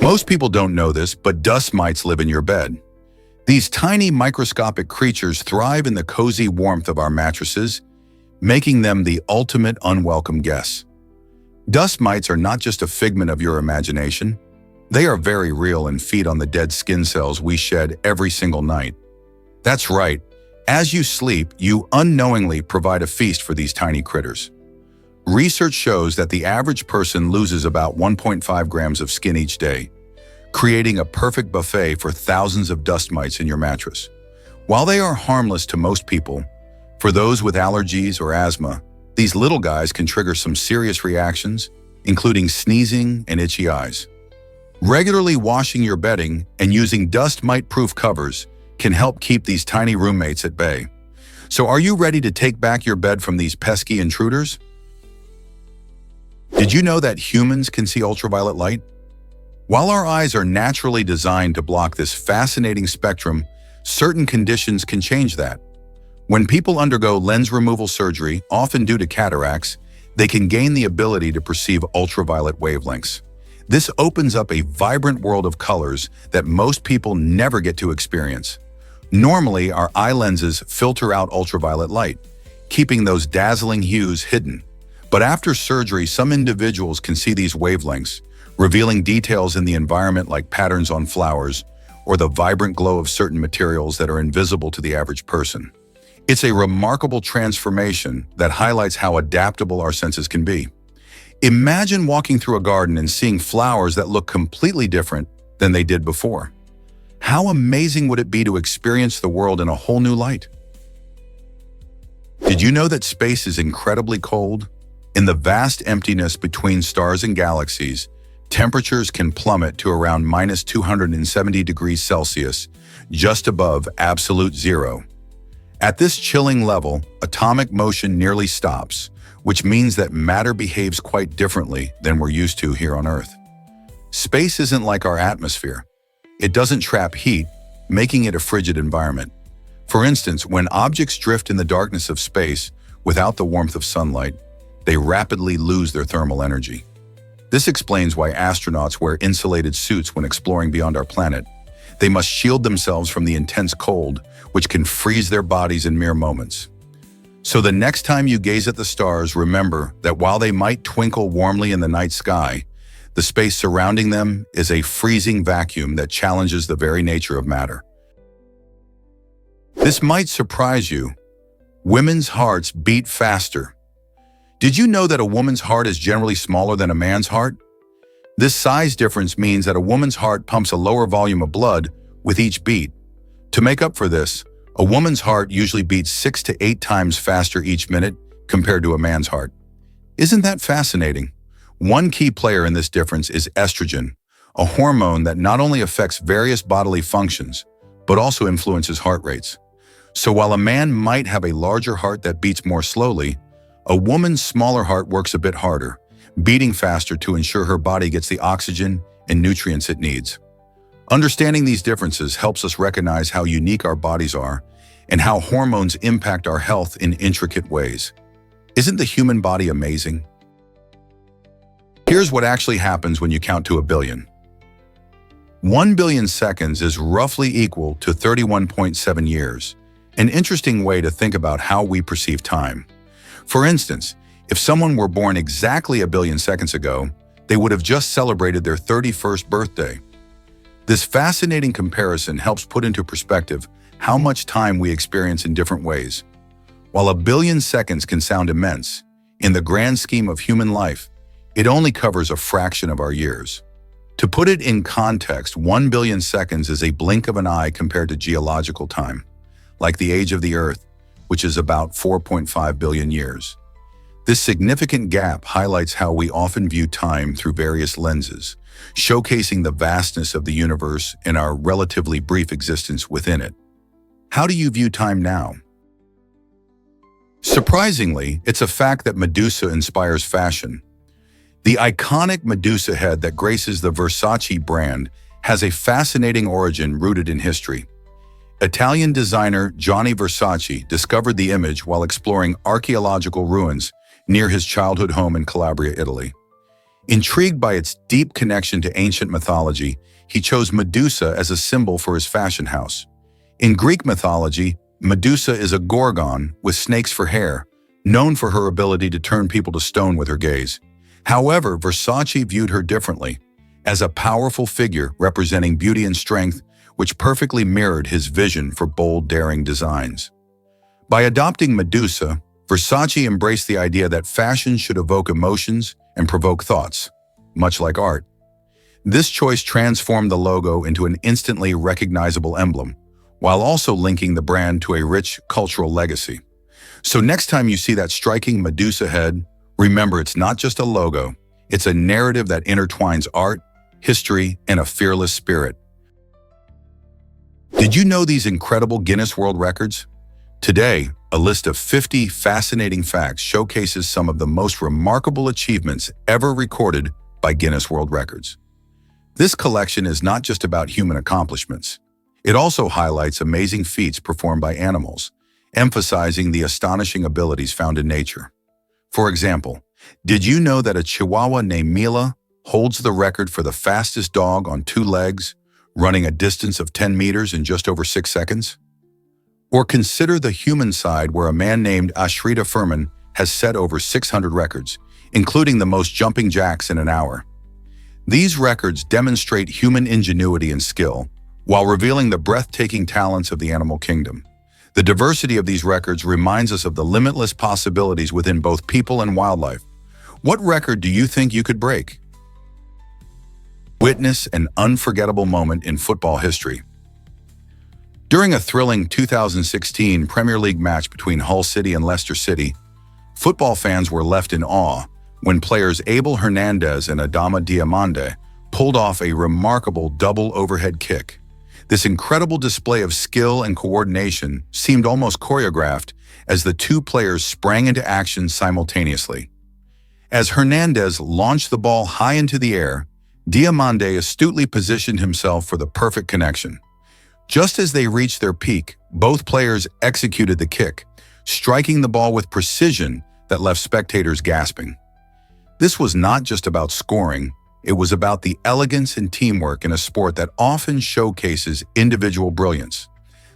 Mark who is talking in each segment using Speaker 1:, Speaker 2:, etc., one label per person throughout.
Speaker 1: Most people don't know this, but dust mites live in your bed. These tiny microscopic creatures thrive in the cozy warmth of our mattresses, making them the ultimate unwelcome guests. Dust mites are not just a figment of your imagination. They are very real and feed on the dead skin cells we shed every single night. That's right. As you sleep, you unknowingly provide a feast for these tiny critters. Research shows that the average person loses about 1.5 grams of skin each day, creating a perfect buffet for thousands of dust mites in your mattress. While they are harmless to most people, for those with allergies or asthma, these little guys can trigger some serious reactions, including sneezing and itchy eyes. Regularly washing your bedding and using dust mite-proof covers can help keep these tiny roommates at bay. So are you ready to take back your bed from these pesky intruders? Did you know that humans can see ultraviolet light? While our eyes are naturally designed to block this fascinating spectrum, certain conditions can change that. When people undergo lens removal surgery, often due to cataracts, they can gain the ability to perceive ultraviolet wavelengths. This opens up a vibrant world of colors that most people never get to experience. Normally, our eye lenses filter out ultraviolet light, keeping those dazzling hues hidden. But after surgery, some individuals can see these wavelengths, revealing details in the environment like patterns on flowers or the vibrant glow of certain materials that are invisible to the average person. It's a remarkable transformation that highlights how adaptable our senses can be. Imagine walking through a garden and seeing flowers that look completely different than they did before. How amazing would it be to experience the world in a whole new light? Did you know that space is incredibly cold? In the vast emptiness between stars and galaxies, temperatures can plummet to around minus 270 degrees Celsius, just above absolute zero. At this chilling level, atomic motion nearly stops, which means that matter behaves quite differently than we're used to here on Earth. Space isn't like our atmosphere. It doesn't trap heat, making it a frigid environment. For instance, when objects drift in the darkness of space without the warmth of sunlight, they rapidly lose their thermal energy. This explains why astronauts wear insulated suits when exploring beyond our planet. They must shield themselves from the intense cold, which can freeze their bodies in mere moments. So the next time you gaze at the stars, remember that while they might twinkle warmly in the night sky, the space surrounding them is a freezing vacuum that challenges the very nature of matter. This might surprise you. Women's hearts beat faster. Did you know that a woman's heart is generally smaller than a man's heart? This size difference means that a woman's heart pumps a lower volume of blood with each beat. To make up for this, a woman's heart usually beats 6 to 8 times faster each minute compared to a man's heart. Isn't that fascinating? One key player in this difference is estrogen, a hormone that not only affects various bodily functions, but also influences heart rates. So while a man might have a larger heart that beats more slowly, a woman's smaller heart works a bit harder, beating faster to ensure her body gets the oxygen and nutrients it needs. Understanding these differences helps us recognize how unique our bodies are and how hormones impact our health in intricate ways. Isn't the human body amazing? Here's what actually happens when you count to 1 billion. 1 billion seconds is roughly equal to 31.7 years, an interesting way to think about how we perceive time. For instance, if someone were born exactly 1 billion seconds ago, they would have just celebrated their 31st birthday. This fascinating comparison helps put into perspective how much time we experience in different ways. While 1 billion seconds can sound immense, in the grand scheme of human life, it only covers a fraction of our years. To put it in context, 1 billion seconds is a blink of an eye compared to geological time, like the age of the Earth, which is about 4.5 billion years. This significant gap highlights how we often view time through various lenses, showcasing the vastness of the universe and our relatively brief existence within it. How do you view time now? Surprisingly, it's a fact that Medusa inspires fashion. The iconic Medusa head that graces the Versace brand has a fascinating origin rooted in history. Italian designer Gianni Versace discovered the image while exploring archaeological ruins near his childhood home in Calabria, Italy. Intrigued by its deep connection to ancient mythology, he chose Medusa as a symbol for his fashion house. In Greek mythology, Medusa is a gorgon with snakes for hair, known for her ability to turn people to stone with her gaze. However, Versace viewed her differently, as a powerful figure representing beauty and strength, which perfectly mirrored his vision for bold, daring designs. By adopting Medusa, Versace embraced the idea that fashion should evoke emotions and provoke thoughts, much like art. This choice transformed the logo into an instantly recognizable emblem, while also linking the brand to a rich cultural legacy. So next time you see that striking Medusa head, remember it's not just a logo, it's a narrative that intertwines art, history, and a fearless spirit. Did you know these incredible Guinness World Records? Today, a list of 50 fascinating facts showcases some of the most remarkable achievements ever recorded by Guinness World Records. This collection is not just about human accomplishments. It also highlights amazing feats performed by animals, emphasizing the astonishing abilities found in nature. For example, did you know that a Chihuahua named Mila holds the record for the fastest dog on 2 legs, running a distance of 10 meters in just over 6 seconds? Or consider the human side, where a man named Ashrita Furman has set over 600 records, including the most jumping jacks in an hour. These records demonstrate human ingenuity and skill, while revealing the breathtaking talents of the animal kingdom. The diversity of these records reminds us of the limitless possibilities within both people and wildlife. What record do you think you could break? Witness an unforgettable moment in football history. During a thrilling 2016 Premier League match between Hull City and Leicester City, football fans were left in awe when players Abel Hernandez and Adama Diomande pulled off a remarkable double overhead kick. This incredible display of skill and coordination seemed almost choreographed as the two players sprang into action simultaneously. As Hernandez launched the ball high into the air, Diomande astutely positioned himself for the perfect connection. Just as they reached their peak, both players executed the kick, striking the ball with precision that left spectators gasping. This was not just about scoring, it was about the elegance and teamwork in a sport that often showcases individual brilliance.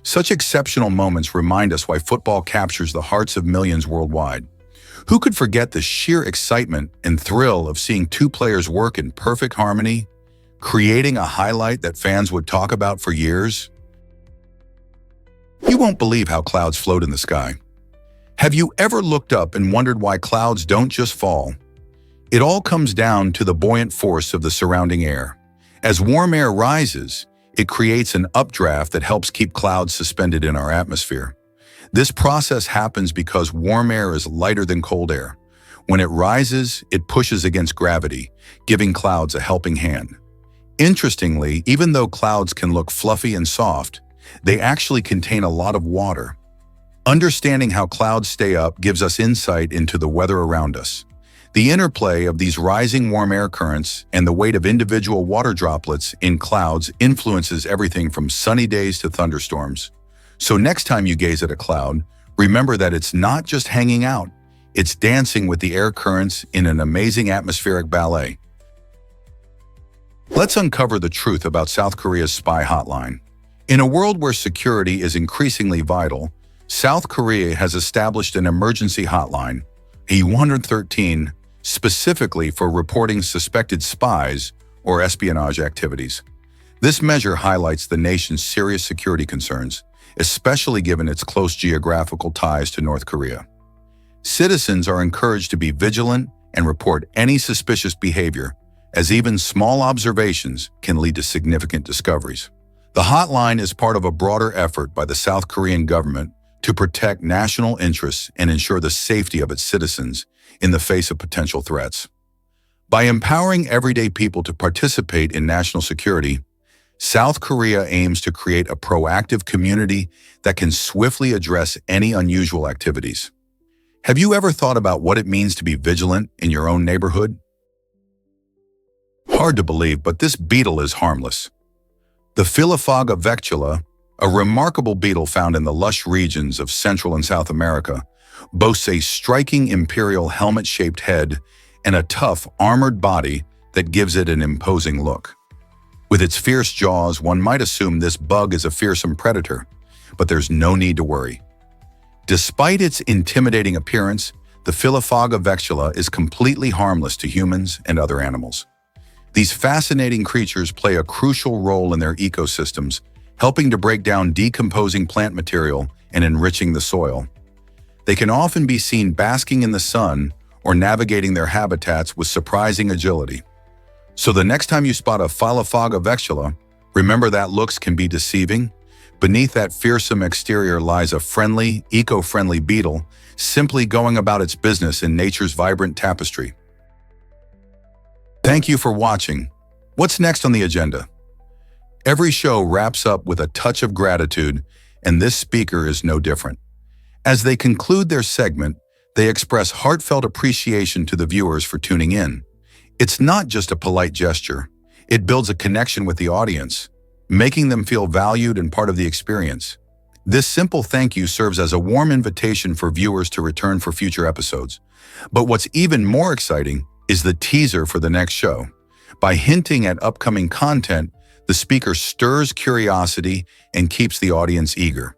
Speaker 1: Such exceptional moments remind us why football captures the hearts of millions worldwide. Who could forget the sheer excitement and thrill of seeing two players work in perfect harmony, creating a highlight that fans would talk about for years? You won't believe how clouds float in the sky. Have you ever looked up and wondered why clouds don't just fall? It all comes down to the buoyant force of the surrounding air. As warm air rises, it creates an updraft that helps keep clouds suspended in our atmosphere. This process happens because warm air is lighter than cold air. When it rises, it pushes against gravity, giving clouds a helping hand. Interestingly, even though clouds can look fluffy and soft, they actually contain a lot of water. Understanding how clouds stay up gives us insight into the weather around us. The interplay of these rising warm air currents and the weight of individual water droplets in clouds influences everything from sunny days to thunderstorms. So next time you gaze at a cloud, remember that it's not just hanging out, it's dancing with the air currents in an amazing atmospheric ballet. Let's uncover the truth about South Korea's spy hotline. In a world where security is increasingly vital, South Korea has established an emergency hotline, a 113, specifically for reporting suspected spies or espionage activities. This measure highlights the nation's serious security concerns, especially given its close geographical ties to North Korea. Citizens are encouraged to be vigilant and report any suspicious behavior, as even small observations can lead to significant discoveries. The hotline is part of a broader effort by the South Korean government to protect national interests and ensure the safety of its citizens in the face of potential threats. By empowering everyday people to participate in national security, South Korea aims to create a proactive community that can swiftly address any unusual activities. Have you ever thought about what it means to be vigilant in your own neighborhood? Hard to believe, but this beetle is harmless. The Philophaga vectula, a remarkable beetle found in the lush regions of Central and South America, boasts a striking imperial helmet-shaped head and a tough, armored body that gives it an imposing look. With its fierce jaws, one might assume this bug is a fearsome predator, but there's no need to worry. Despite its intimidating appearance, the Philophaga vexilla is completely harmless to humans and other animals. These fascinating creatures play a crucial role in their ecosystems, helping to break down decomposing plant material and enriching the soil. They can often be seen basking in the sun or navigating their habitats with surprising agility. So the next time you spot a Philophaga vexilla, remember that looks can be deceiving. Beneath that fearsome exterior lies a friendly, eco-friendly beetle, simply going about its business in nature's vibrant tapestry. Thank you for watching. What's next on the agenda? Every show wraps up with a touch of gratitude, and this speaker is no different. As they conclude their segment, they express heartfelt appreciation to the viewers for tuning in. It's not just a polite gesture. It builds a connection with the audience, making them feel valued and part of the experience. This simple thank you serves as a warm invitation for viewers to return for future episodes. But what's even more exciting is the teaser for the next show. By hinting at upcoming content, the speaker stirs curiosity and keeps the audience eager.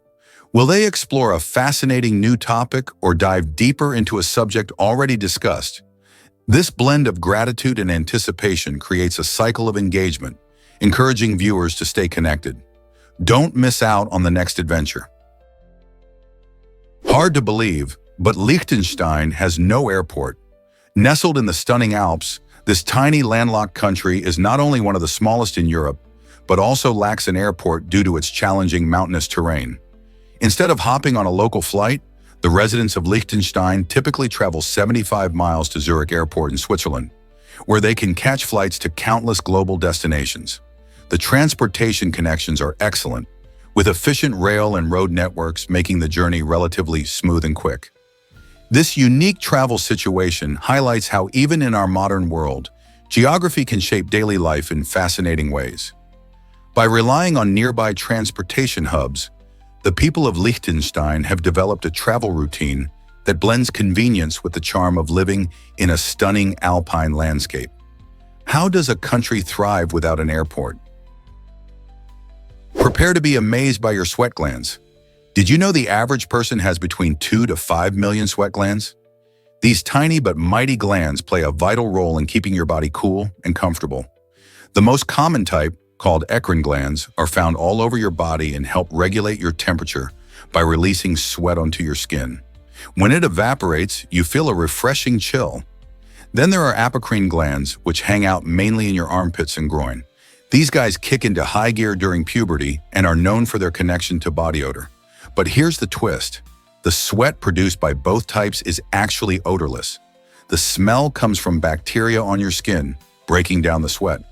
Speaker 1: Will they explore a fascinating new topic or dive deeper into a subject already discussed? This blend of gratitude and anticipation creates a cycle of engagement, encouraging viewers to stay connected. Don't miss out on the next adventure. Hard to believe, but Liechtenstein has no airport. Nestled in the stunning Alps, this tiny landlocked country is not only one of the smallest in Europe, but also lacks an airport due to its challenging mountainous terrain. Instead of hopping on a local flight, the residents of Liechtenstein typically travel 75 miles to Zurich Airport in Switzerland, where they can catch flights to countless global destinations. The transportation connections are excellent, with efficient rail and road networks making the journey relatively smooth and quick. This unique travel situation highlights how even in our modern world, geography can shape daily life in fascinating ways. By relying on nearby transportation hubs, the people of Liechtenstein have developed a travel routine that blends convenience with the charm of living in a stunning alpine landscape. How does a country thrive without an airport? Prepare to be amazed by your sweat glands. Did you know the average person has between 2 to 5 million sweat glands? These tiny but mighty glands play a vital role in keeping your body cool and comfortable. The most common type, called eccrine glands, are found all over your body and help regulate your temperature by releasing sweat onto your skin. When it evaporates, you feel a refreshing chill. Then there are apocrine glands, which hang out mainly in your armpits and groin. These guys kick into high gear during puberty and are known for their connection to body odor. But here's the twist. The sweat produced by both types is actually odorless. The smell comes from bacteria on your skin, breaking down the sweat.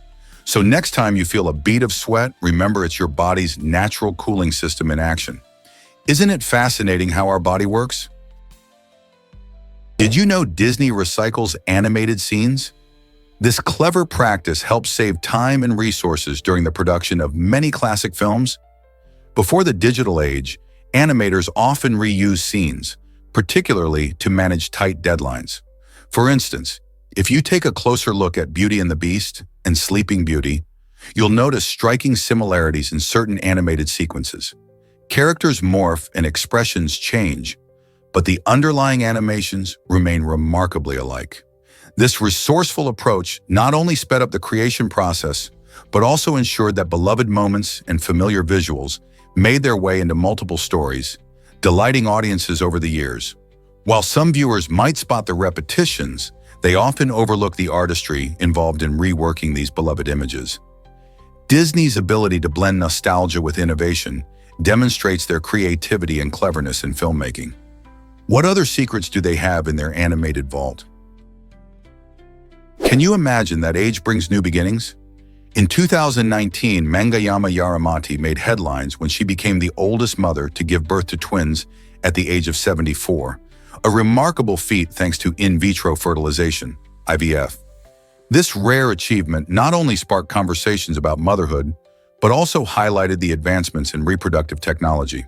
Speaker 1: So next time you feel a bead of sweat, remember it's your body's natural cooling system in action. Isn't it fascinating how our body works? Did you know Disney recycles animated scenes? This clever practice helps save time and resources during the production of many classic films. Before the digital age, animators often reuse scenes, particularly to manage tight deadlines. For instance, if you take a closer look at Beauty and the Beast and Sleeping Beauty, you'll notice striking similarities in certain animated sequences. Characters morph and expressions change, but the underlying animations remain remarkably alike. This resourceful approach not only sped up the creation process, but also ensured that beloved moments and familiar visuals made their way into multiple stories, delighting audiences over the years. While some viewers might spot the repetitions, they often overlook the artistry involved in reworking these beloved images. Disney's ability to blend nostalgia with innovation demonstrates their creativity and cleverness in filmmaking. What other secrets do they have in their animated vault? Can you imagine that age brings new beginnings? In 2019, Mangayama Yaramati made headlines when she became the oldest mother to give birth to twins at the age of 74, a remarkable feat thanks to in vitro fertilization, IVF. This rare achievement not only sparked conversations about motherhood, but also highlighted the advancements in reproductive technology.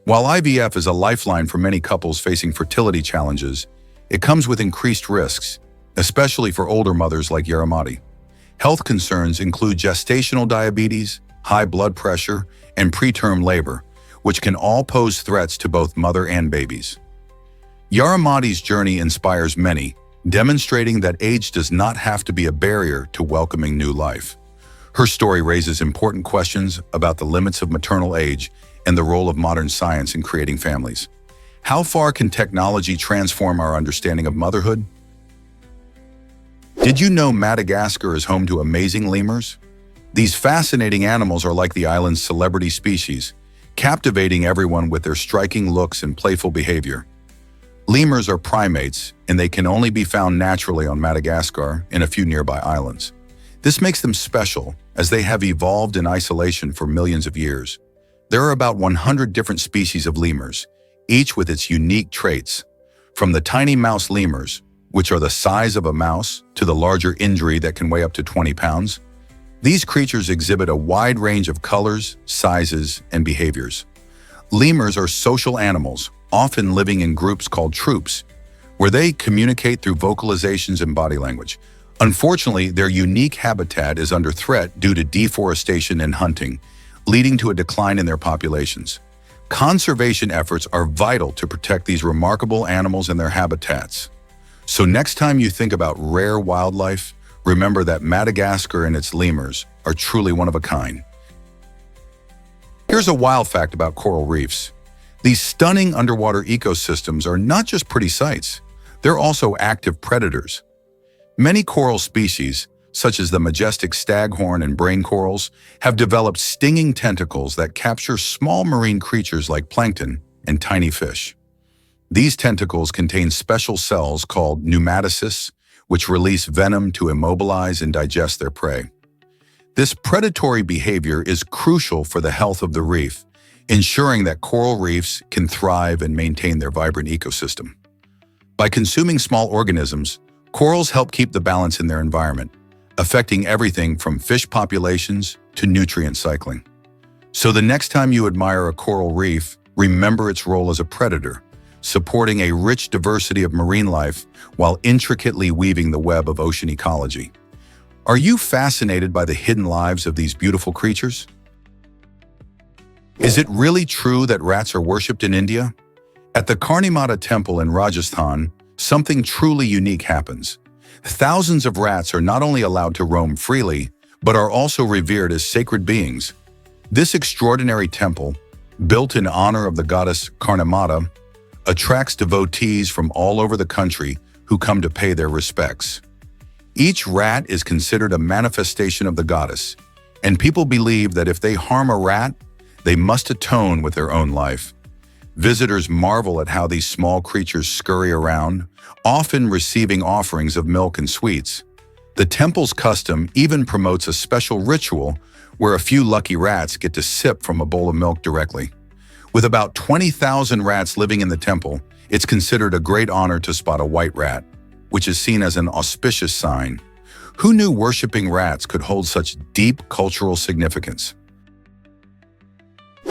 Speaker 1: While IVF is a lifeline for many couples facing fertility challenges, it comes with increased risks. especially for older mothers like Yaramati. Health concerns include gestational diabetes, high blood pressure, and preterm labor, which can all pose threats to both mother and babies. Yaramati's journey inspires many, demonstrating that age does not have to be a barrier to welcoming new life. Her story raises important questions about the limits of maternal age and the role of modern science in creating families. How far can technology transform our understanding of motherhood? Did you know Madagascar is home to amazing lemurs? These fascinating animals are like the island's celebrity species, captivating everyone with their striking looks and playful behavior. Lemurs are primates, and they can only be found naturally on Madagascar and a few nearby islands. This makes them special, as they have evolved in isolation for millions of years. There are about 100 different species of lemurs, each with its unique traits. From the tiny mouse lemurs, which are the size of a mouse, to the larger indri that can weigh up to 20 pounds. These creatures exhibit a wide range of colors, sizes, and behaviors. Lemurs are social animals, often living in groups called troops, where they communicate through vocalizations and body language. Unfortunately, their unique habitat is under threat due to deforestation and hunting, leading to a decline in their populations. Conservation efforts are vital to protect these remarkable animals and their habitats. So next time you think about rare wildlife, remember that Madagascar and its lemurs are truly one of a kind. Here's a wild fact about coral reefs. These stunning underwater ecosystems are not just pretty sights, they're also active predators. Many coral species, such as the majestic staghorn and brain corals, have developed stinging tentacles that capture small marine creatures like plankton and tiny fish. These tentacles contain special cells called pneumatocysts, which release venom to immobilize and digest their prey. This predatory behavior is crucial for the health of the reef, ensuring that coral reefs can thrive and maintain their vibrant ecosystem. By consuming small organisms, corals help keep the balance in their environment, affecting everything from fish populations to nutrient cycling. So the next time you admire a coral reef, remember its role as a predator, supporting a rich diversity of marine life while intricately weaving the web of ocean ecology. Are you fascinated by the hidden lives of these beautiful creatures? Is it really true that rats are worshipped in India? At the Karnimata temple in Rajasthan, something truly unique happens. Thousands of rats are not only allowed to roam freely, but are also revered as sacred beings. This extraordinary temple, built in honor of the goddess Karnimata, attracts devotees from all over the country who come to pay their respects. Each rat is considered a manifestation of the goddess, and people believe that if they harm a rat, they must atone with their own life. Visitors marvel at how these small creatures scurry around, often receiving offerings of milk and sweets. The temple's custom even promotes a special ritual where a few lucky rats get to sip from a bowl of milk directly. With about 20,000 rats living in the temple, it's considered a great honor to spot a white rat, which is seen as an auspicious sign. Who knew worshipping rats could hold such deep cultural significance?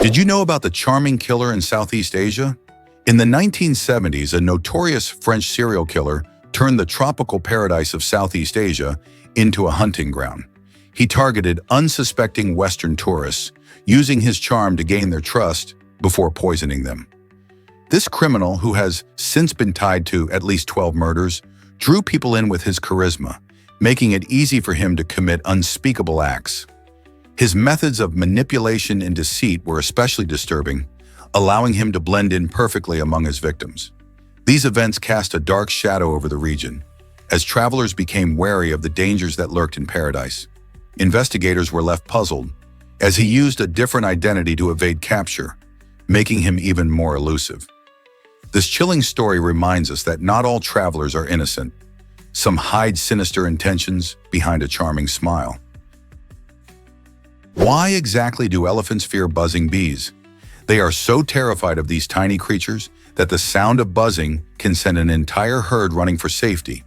Speaker 1: Did you know about the charming killer in Southeast Asia? In the 1970s, a notorious French serial killer turned the tropical paradise of Southeast Asia into a hunting ground. He targeted unsuspecting Western tourists, using his charm to gain their trust before poisoning them. This criminal, who has since been tied to at least 12 murders, drew people in with his charisma, making it easy for him to commit unspeakable acts. His methods of manipulation and deceit were especially disturbing, allowing him to blend in perfectly among his victims. These events cast a dark shadow over the region, as travelers became wary of the dangers that lurked in paradise. Investigators were left puzzled, as he used a different identity to evade capture, making him even more elusive. This chilling story reminds us that not all travelers are innocent. Some hide sinister intentions behind a charming smile. Why exactly do elephants fear buzzing bees? They are so terrified of these tiny creatures that the sound of buzzing can send an entire herd running for safety.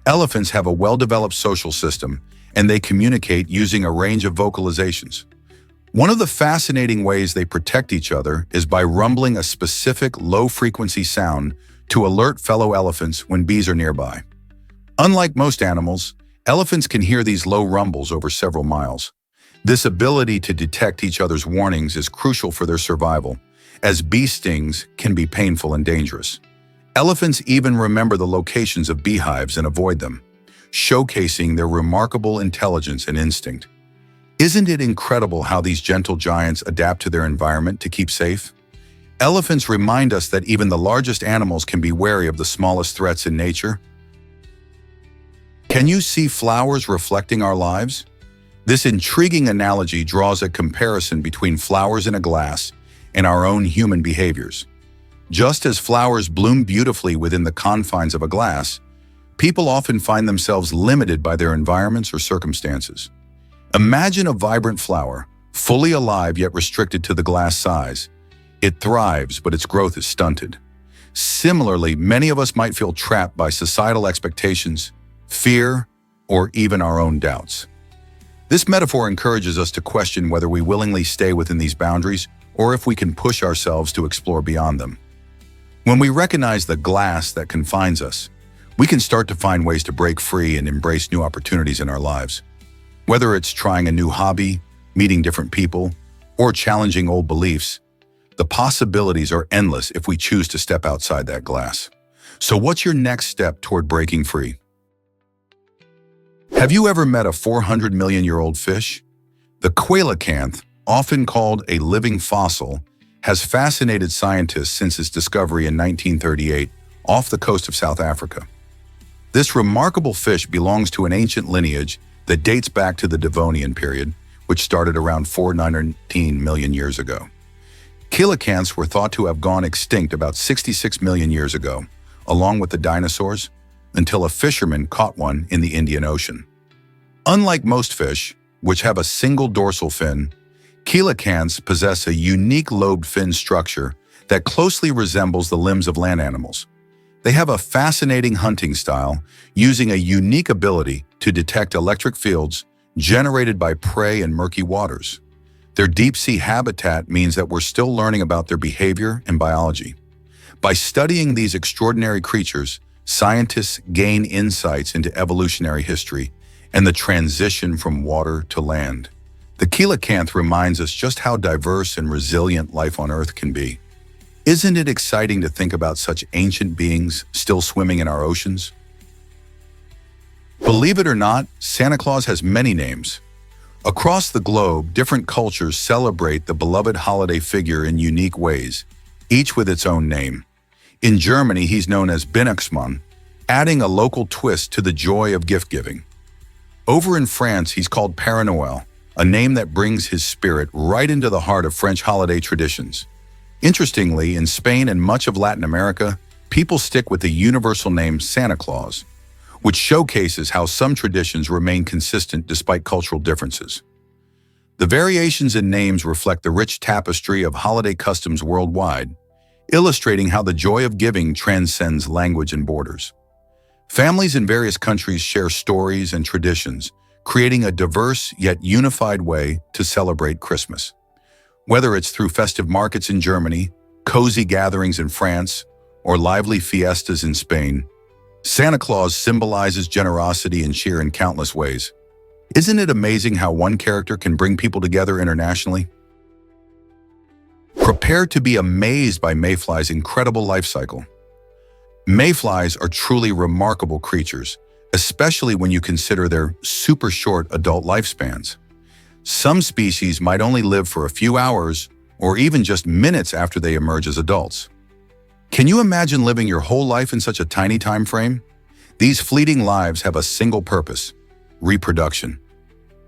Speaker 1: Elephants have a well-developed social system, and they communicate using a range of vocalizations. One of the fascinating ways they protect each other is by rumbling a specific low-frequency sound to alert fellow elephants when bees are nearby. Unlike most animals, elephants can hear these low rumbles over several miles. This ability to detect each other's warnings is crucial for their survival, as bee stings can be painful and dangerous. Elephants even remember the locations of beehives and avoid them, showcasing their remarkable intelligence and instinct. Isn't it incredible how these gentle giants adapt to their environment to keep safe? Elephants remind us that even the largest animals can be wary of the smallest threats in nature. Can you see flowers reflecting our lives? This intriguing analogy draws a comparison between flowers in a glass and our own human behaviors. Just as flowers bloom beautifully within the confines of a glass, people often find themselves limited by their environments or circumstances. Imagine a vibrant flower, fully alive yet restricted to the glass size. It thrives, but its growth is stunted. Similarly, many of us might feel trapped by societal expectations, fear, or even our own doubts. This metaphor encourages us to question whether we willingly stay within these boundaries or if we can push ourselves to explore beyond them. When we recognize the glass that confines us, we can start to find ways to break free and embrace new opportunities in our lives. Whether it's trying a new hobby, meeting different people, or challenging old beliefs, the possibilities are endless if we choose to step outside that glass. So what's your next step toward breaking free? Have you ever met a 400-million-year-old fish? The coelacanth, often called a living fossil, has fascinated scientists since its discovery in 1938 off the coast of South Africa. This remarkable fish belongs to an ancient lineage that dates back to the Devonian period, which started around 419 million years ago. Coelacanths were thought to have gone extinct about 66 million years ago, along with the dinosaurs, until a fisherman caught one in the Indian Ocean. Unlike most fish, which have a single dorsal fin, coelacanths possess a unique lobed fin structure that closely resembles the limbs of land animals. They have a fascinating hunting style, using a unique ability to detect electric fields generated by prey in murky waters. Their deep-sea habitat means that we're still learning about their behavior and biology. By studying these extraordinary creatures, scientists gain insights into evolutionary history and the transition from water to land. The coelacanth reminds us just how diverse and resilient life on Earth can be. Isn't it exciting to think about such ancient beings still swimming in our oceans? Believe it or not, Santa Claus has many names. Across the globe, different cultures celebrate the beloved holiday figure in unique ways, each with its own name. In Germany, he's known as Weihnachtsmann, adding a local twist to the joy of gift-giving. Over in France, he's called Père Noël, a name that brings his spirit right into the heart of French holiday traditions. Interestingly, in Spain and much of Latin America, people stick with the universal name Santa Claus, which showcases how some traditions remain consistent despite cultural differences. The variations in names reflect the rich tapestry of holiday customs worldwide, illustrating how the joy of giving transcends language and borders. Families in various countries share stories and traditions, creating a diverse yet unified way to celebrate Christmas. Whether it's through festive markets in Germany, cozy gatherings in France, or lively fiestas in Spain, Santa Claus symbolizes generosity and cheer in countless ways. Isn't it amazing how one character can bring people together internationally? Prepare to be amazed by mayflies' incredible life cycle. Mayflies are truly remarkable creatures, especially when you consider their super short adult lifespans. Some species might only live for a few hours or even just minutes after they emerge as adults. Can you imagine living your whole life in such a tiny time frame? These fleeting lives have a single purpose: reproduction.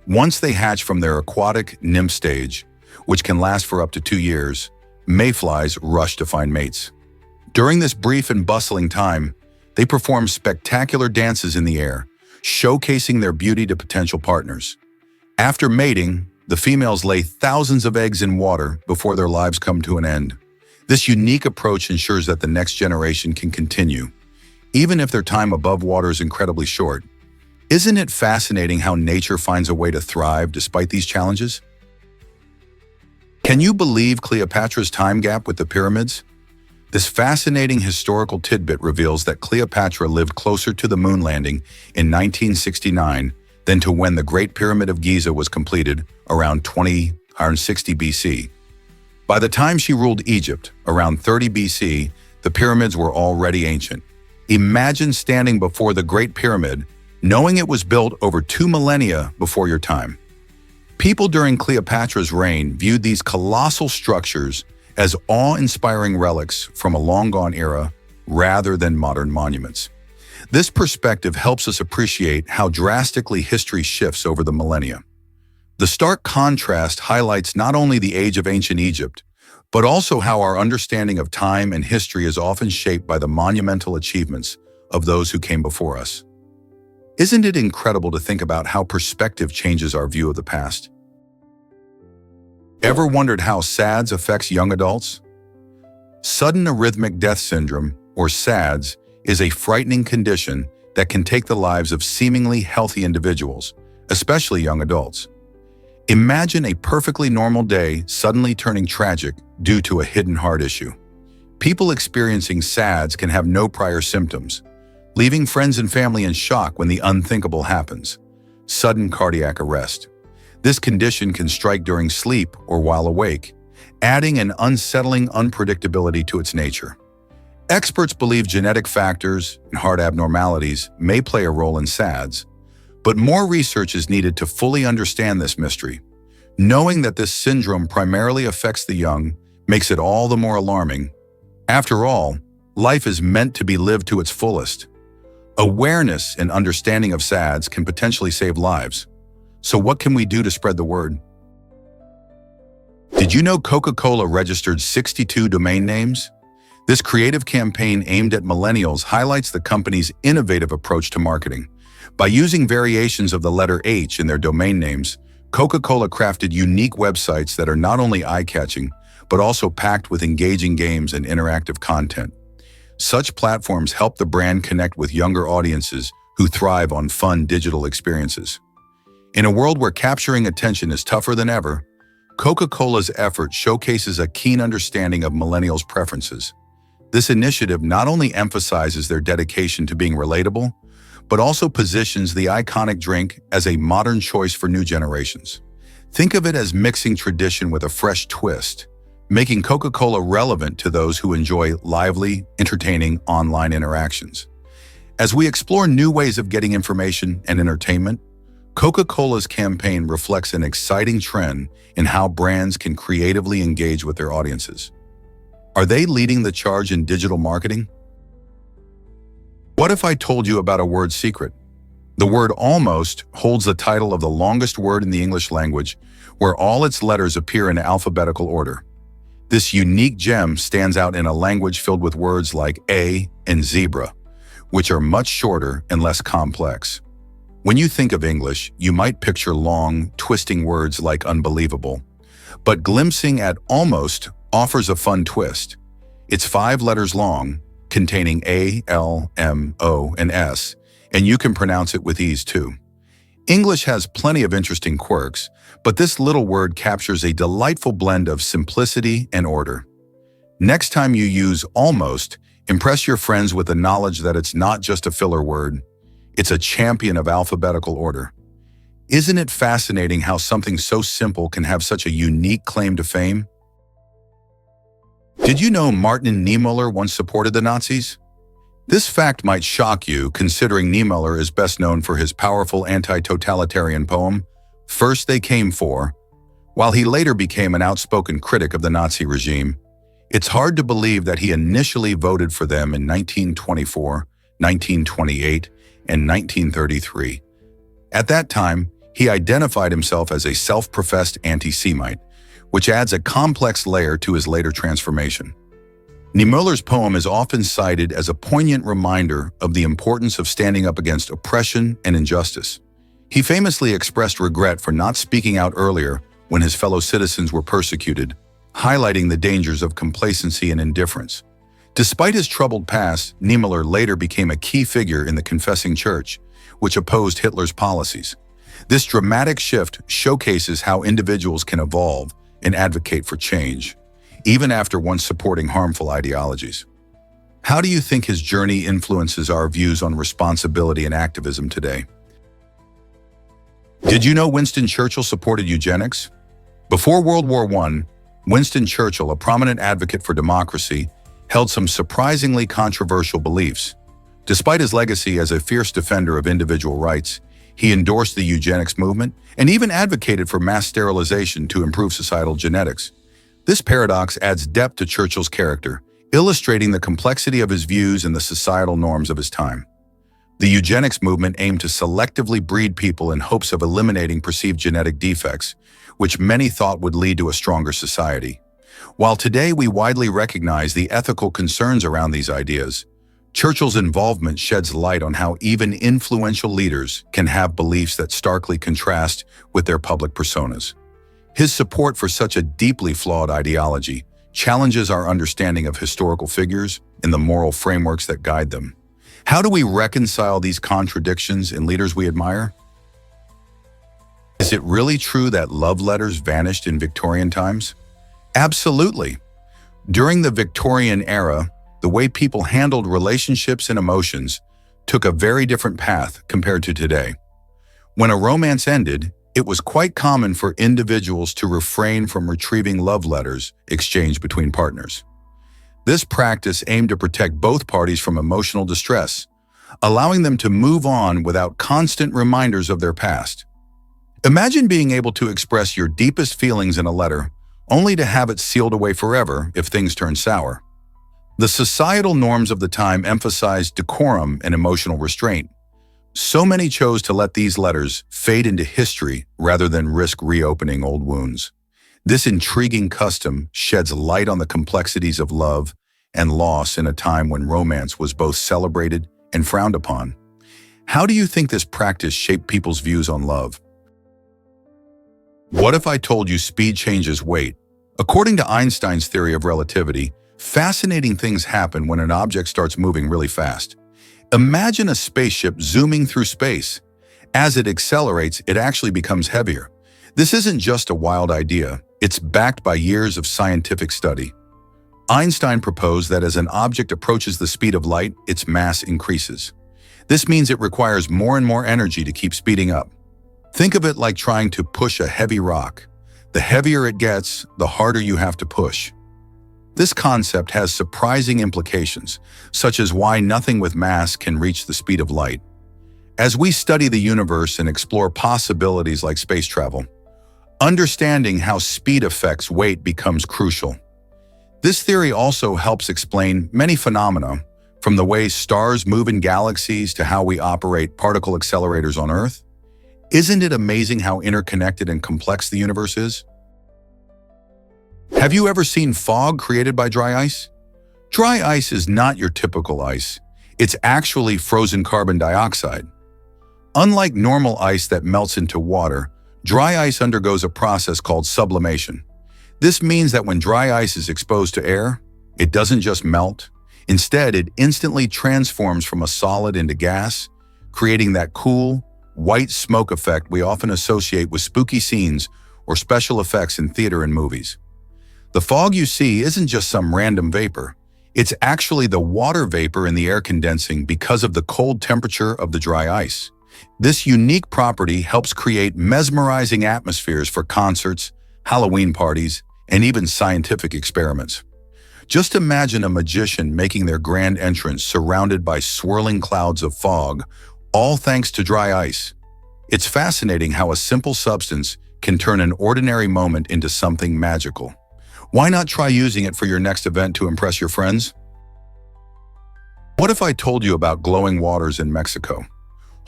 Speaker 1: Once they hatch from their aquatic nymph stage, which can last for up to 2 years, mayflies rush to find mates. During this brief and bustling time, they perform spectacular dances in the air, showcasing their beauty to potential partners. After mating, the females lay thousands of eggs in water before their lives come to an end. This unique approach ensures that the next generation can continue, even if their time above water is incredibly short. Isn't it fascinating how nature finds a way to thrive despite these challenges? Can you believe Cleopatra's time gap with the pyramids? This fascinating historical tidbit reveals that Cleopatra lived closer to the moon landing in 1969 than to when the Great Pyramid of Giza was completed around 2060 BC. By the time she ruled Egypt, around 30 BC, the pyramids were already ancient. Imagine standing before the Great Pyramid, knowing it was built over 2 millennia before your time. People during Cleopatra's reign viewed these colossal structures as awe-inspiring relics from a long-gone era rather than modern monuments. This perspective helps us appreciate how drastically history shifts over the millennia. The stark contrast highlights not only the age of ancient Egypt, but also how our understanding of time and history is often shaped by the monumental achievements of those who came before us. Isn't it incredible to think about how perspective changes our view of the past? Ever wondered how SADS affects young adults? Sudden arrhythmic death syndrome, or SADS, is a frightening condition that can take the lives of seemingly healthy individuals, especially young adults. Imagine a perfectly normal day suddenly turning tragic due to a hidden heart issue. People experiencing SADS can have no prior symptoms, leaving friends and family in shock when the unthinkable happens: sudden cardiac arrest. This condition can strike during sleep or while awake, adding an unsettling unpredictability to its nature. Experts believe genetic factors and heart abnormalities may play a role in SADS, but more research is needed to fully understand this mystery. Knowing that this syndrome primarily affects the young makes it all the more alarming. After all, life is meant to be lived to its fullest. Awareness and understanding of SADS can potentially save lives. So what can we do to spread the word? Did you know Coca-Cola registered 62 domain names? This creative campaign aimed at millennials highlights the company's innovative approach to marketing. By using variations of the letter H in their domain names, Coca-Cola crafted unique websites that are not only eye-catching, but also packed with engaging games and interactive content. Such platforms help the brand connect with younger audiences who thrive on fun digital experiences. In a world where capturing attention is tougher than ever, Coca-Cola's effort showcases a keen understanding of millennials' preferences. This initiative not only emphasizes their dedication to being relatable, but also positions the iconic drink as a modern choice for new generations. Think of it as mixing tradition with a fresh twist, making Coca-Cola relevant to those who enjoy lively, entertaining online interactions. As we explore new ways of getting information and entertainment, Coca-Cola's campaign reflects an exciting trend in how brands can creatively engage with their audiences. Are they leading the charge in digital marketing? What if I told you about a word secret? The word almost holds the title of the longest word in the English language, where all its letters appear in alphabetical order. This unique gem stands out in a language filled with words like a and zebra, which are much shorter and less complex. When you think of English, you might picture long, twisting words like unbelievable. But glimpsing at almost offers a fun twist. It's 5 letters long, containing A, L, M, O, and S, and you can pronounce it with ease too. English has plenty of interesting quirks, but this little word captures a delightful blend of simplicity and order. Next time you use almost, impress your friends with the knowledge that it's not just a filler word. It's a champion of alphabetical order. Isn't it fascinating how something so simple can have such a unique claim to fame? Did you know Martin Niemöller once supported the Nazis? This fact might shock you, considering Niemöller is best known for his powerful anti-totalitarian poem, First They Came For. While he later became an outspoken critic of the Nazi regime, it's hard to believe that he initially voted for them in 1924, 1928, and 1933. At that time, he identified himself as a self-professed anti-Semite, which adds a complex layer to his later transformation. Niemöller's poem is often cited as a poignant reminder of the importance of standing up against oppression and injustice. He famously expressed regret for not speaking out earlier when his fellow citizens were persecuted, highlighting the dangers of complacency and indifference. Despite his troubled past, Niemöller later became a key figure in the Confessing Church, which opposed Hitler's policies. This dramatic shift showcases how individuals can evolve and advocate for change. even after once supporting harmful ideologies. How do you think his journey influences our views on responsibility and activism today? Did you know Winston Churchill supported eugenics? Before World War I, Winston Churchill, a prominent advocate for democracy, held some surprisingly controversial beliefs. Despite his legacy as a fierce defender of individual rights, he endorsed the eugenics movement and even advocated for mass sterilization to improve societal genetics. This paradox adds depth to Churchill's character, illustrating the complexity of his views and the societal norms of his time. The eugenics movement aimed to selectively breed people in hopes of eliminating perceived genetic defects, which many thought would lead to a stronger society. While today we widely recognize the ethical concerns around these ideas, Churchill's involvement sheds light on how even influential leaders can have beliefs that starkly contrast with their public personas. His support for such a deeply flawed ideology challenges our understanding of historical figures and the moral frameworks that guide them. How do we reconcile these contradictions in leaders we admire? Is it really true that love letters vanished in Victorian times? Absolutely. During the Victorian era, the way people handled relationships and emotions took a very different path compared to today. When a romance ended, it was quite common for individuals to refrain from retrieving love letters exchanged between partners. This practice aimed to protect both parties from emotional distress, allowing them to move on without constant reminders of their past. Imagine being able to express your deepest feelings in a letter, only to have it sealed away forever if things turn sour. The societal norms of the time emphasized decorum and emotional restraint. So many chose to let these letters fade into history rather than risk reopening old wounds. This intriguing custom sheds light on the complexities of love and loss in a time when romance was both celebrated and frowned upon. How do you think this practice shaped people's views on love? What if I told you speed changes weight? According to Einstein's theory of relativity, fascinating things happen when an object starts moving really fast. Imagine a spaceship zooming through space. As it accelerates, it actually becomes heavier. This isn't just a wild idea, it's backed by years of scientific study. Einstein proposed that as an object approaches the speed of light, its mass increases. This means it requires more and more energy to keep speeding up. Think of it like trying to push a heavy rock. The heavier it gets, the harder you have to push. This concept has surprising implications, such as why nothing with mass can reach the speed of light. As we study the universe and explore possibilities like space travel, understanding how speed affects weight becomes crucial. This theory also helps explain many phenomena, from the way stars move in galaxies to how we operate particle accelerators on Earth. Isn't it amazing how interconnected and complex the universe is? Have you ever seen fog created by dry ice? Dry ice is not your typical ice. It's actually frozen carbon dioxide. Unlike normal ice that melts into water, dry ice undergoes a process called sublimation. This means that when dry ice is exposed to air, it doesn't just melt. Instead, it instantly transforms from a solid into gas, creating that cool, white smoke effect we often associate with spooky scenes or special effects in theater and movies. The fog you see isn't just some random vapor. It's actually the water vapor in the air condensing because of the cold temperature of the dry ice. This unique property helps create mesmerizing atmospheres for concerts, Halloween parties, and even scientific experiments. Just imagine a magician making their grand entrance surrounded by swirling clouds of fog, all thanks to dry ice. It's fascinating how a simple substance can turn an ordinary moment into something magical. Why not try using it for your next event to impress your friends? What if I told you about glowing waters in Mexico?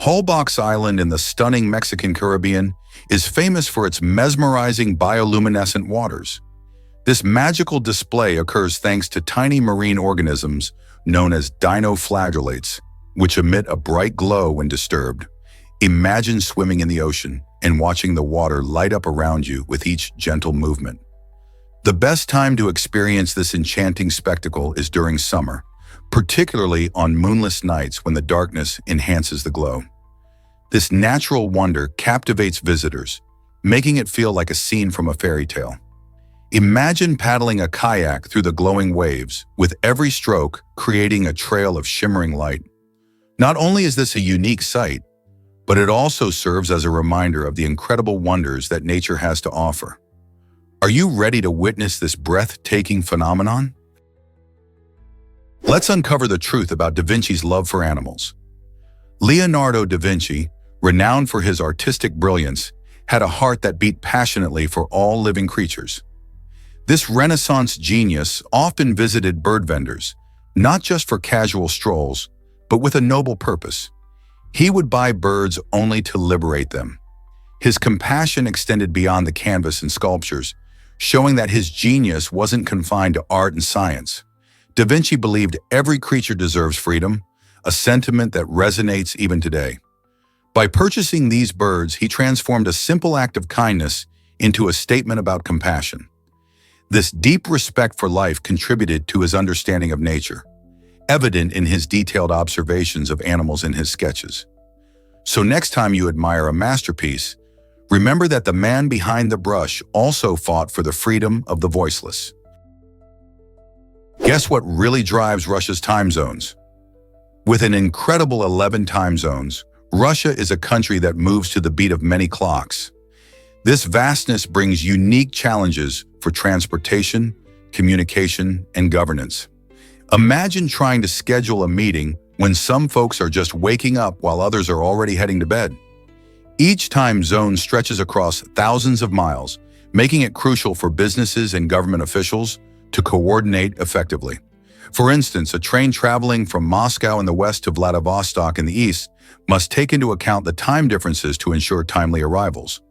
Speaker 1: Holbox Island in the stunning Mexican Caribbean is famous for its mesmerizing bioluminescent waters. This magical display occurs thanks to tiny marine organisms known as dinoflagellates, which emit a bright glow when disturbed. Imagine swimming in the ocean and watching the water light up around you with each gentle movement. The best time to experience this enchanting spectacle is during summer, particularly on moonless nights when the darkness enhances the glow. This natural wonder captivates visitors, making it feel like a scene from a fairy tale. Imagine paddling a kayak through the glowing waves, with every stroke creating a trail of shimmering light. Not only is this a unique sight, but it also serves as a reminder of the incredible wonders that nature has to offer. Are you ready to witness this breathtaking phenomenon? Let's uncover the truth about Da Vinci's love for animals. Leonardo da Vinci, renowned for his artistic brilliance, had a heart that beat passionately for all living creatures. This Renaissance genius often visited bird vendors, not just for casual strolls, but with a noble purpose. He would buy birds only to liberate them. His compassion extended beyond the canvas and sculptures, showing that his genius wasn't confined to art and science. Da Vinci believed every creature deserves freedom, a sentiment that resonates even today. By purchasing these birds, he transformed a simple act of kindness into a statement about compassion. This deep respect for life contributed to his understanding of nature, evident in his detailed observations of animals in his sketches. So next time you admire a masterpiece, remember that the man behind the brush also fought for the freedom of the voiceless. Guess what really drives Russia's time zones? With an incredible 11 time zones, Russia is a country that moves to the beat of many clocks. This vastness brings unique challenges for transportation, communication, and governance. Imagine trying to schedule a meeting when some folks are just waking up while others are already heading to bed. Each time zone stretches across thousands of miles, making it crucial for businesses and government officials to coordinate effectively. For instance, a train traveling from Moscow in the west to Vladivostok in the east must take into account the time differences to ensure timely arrivals.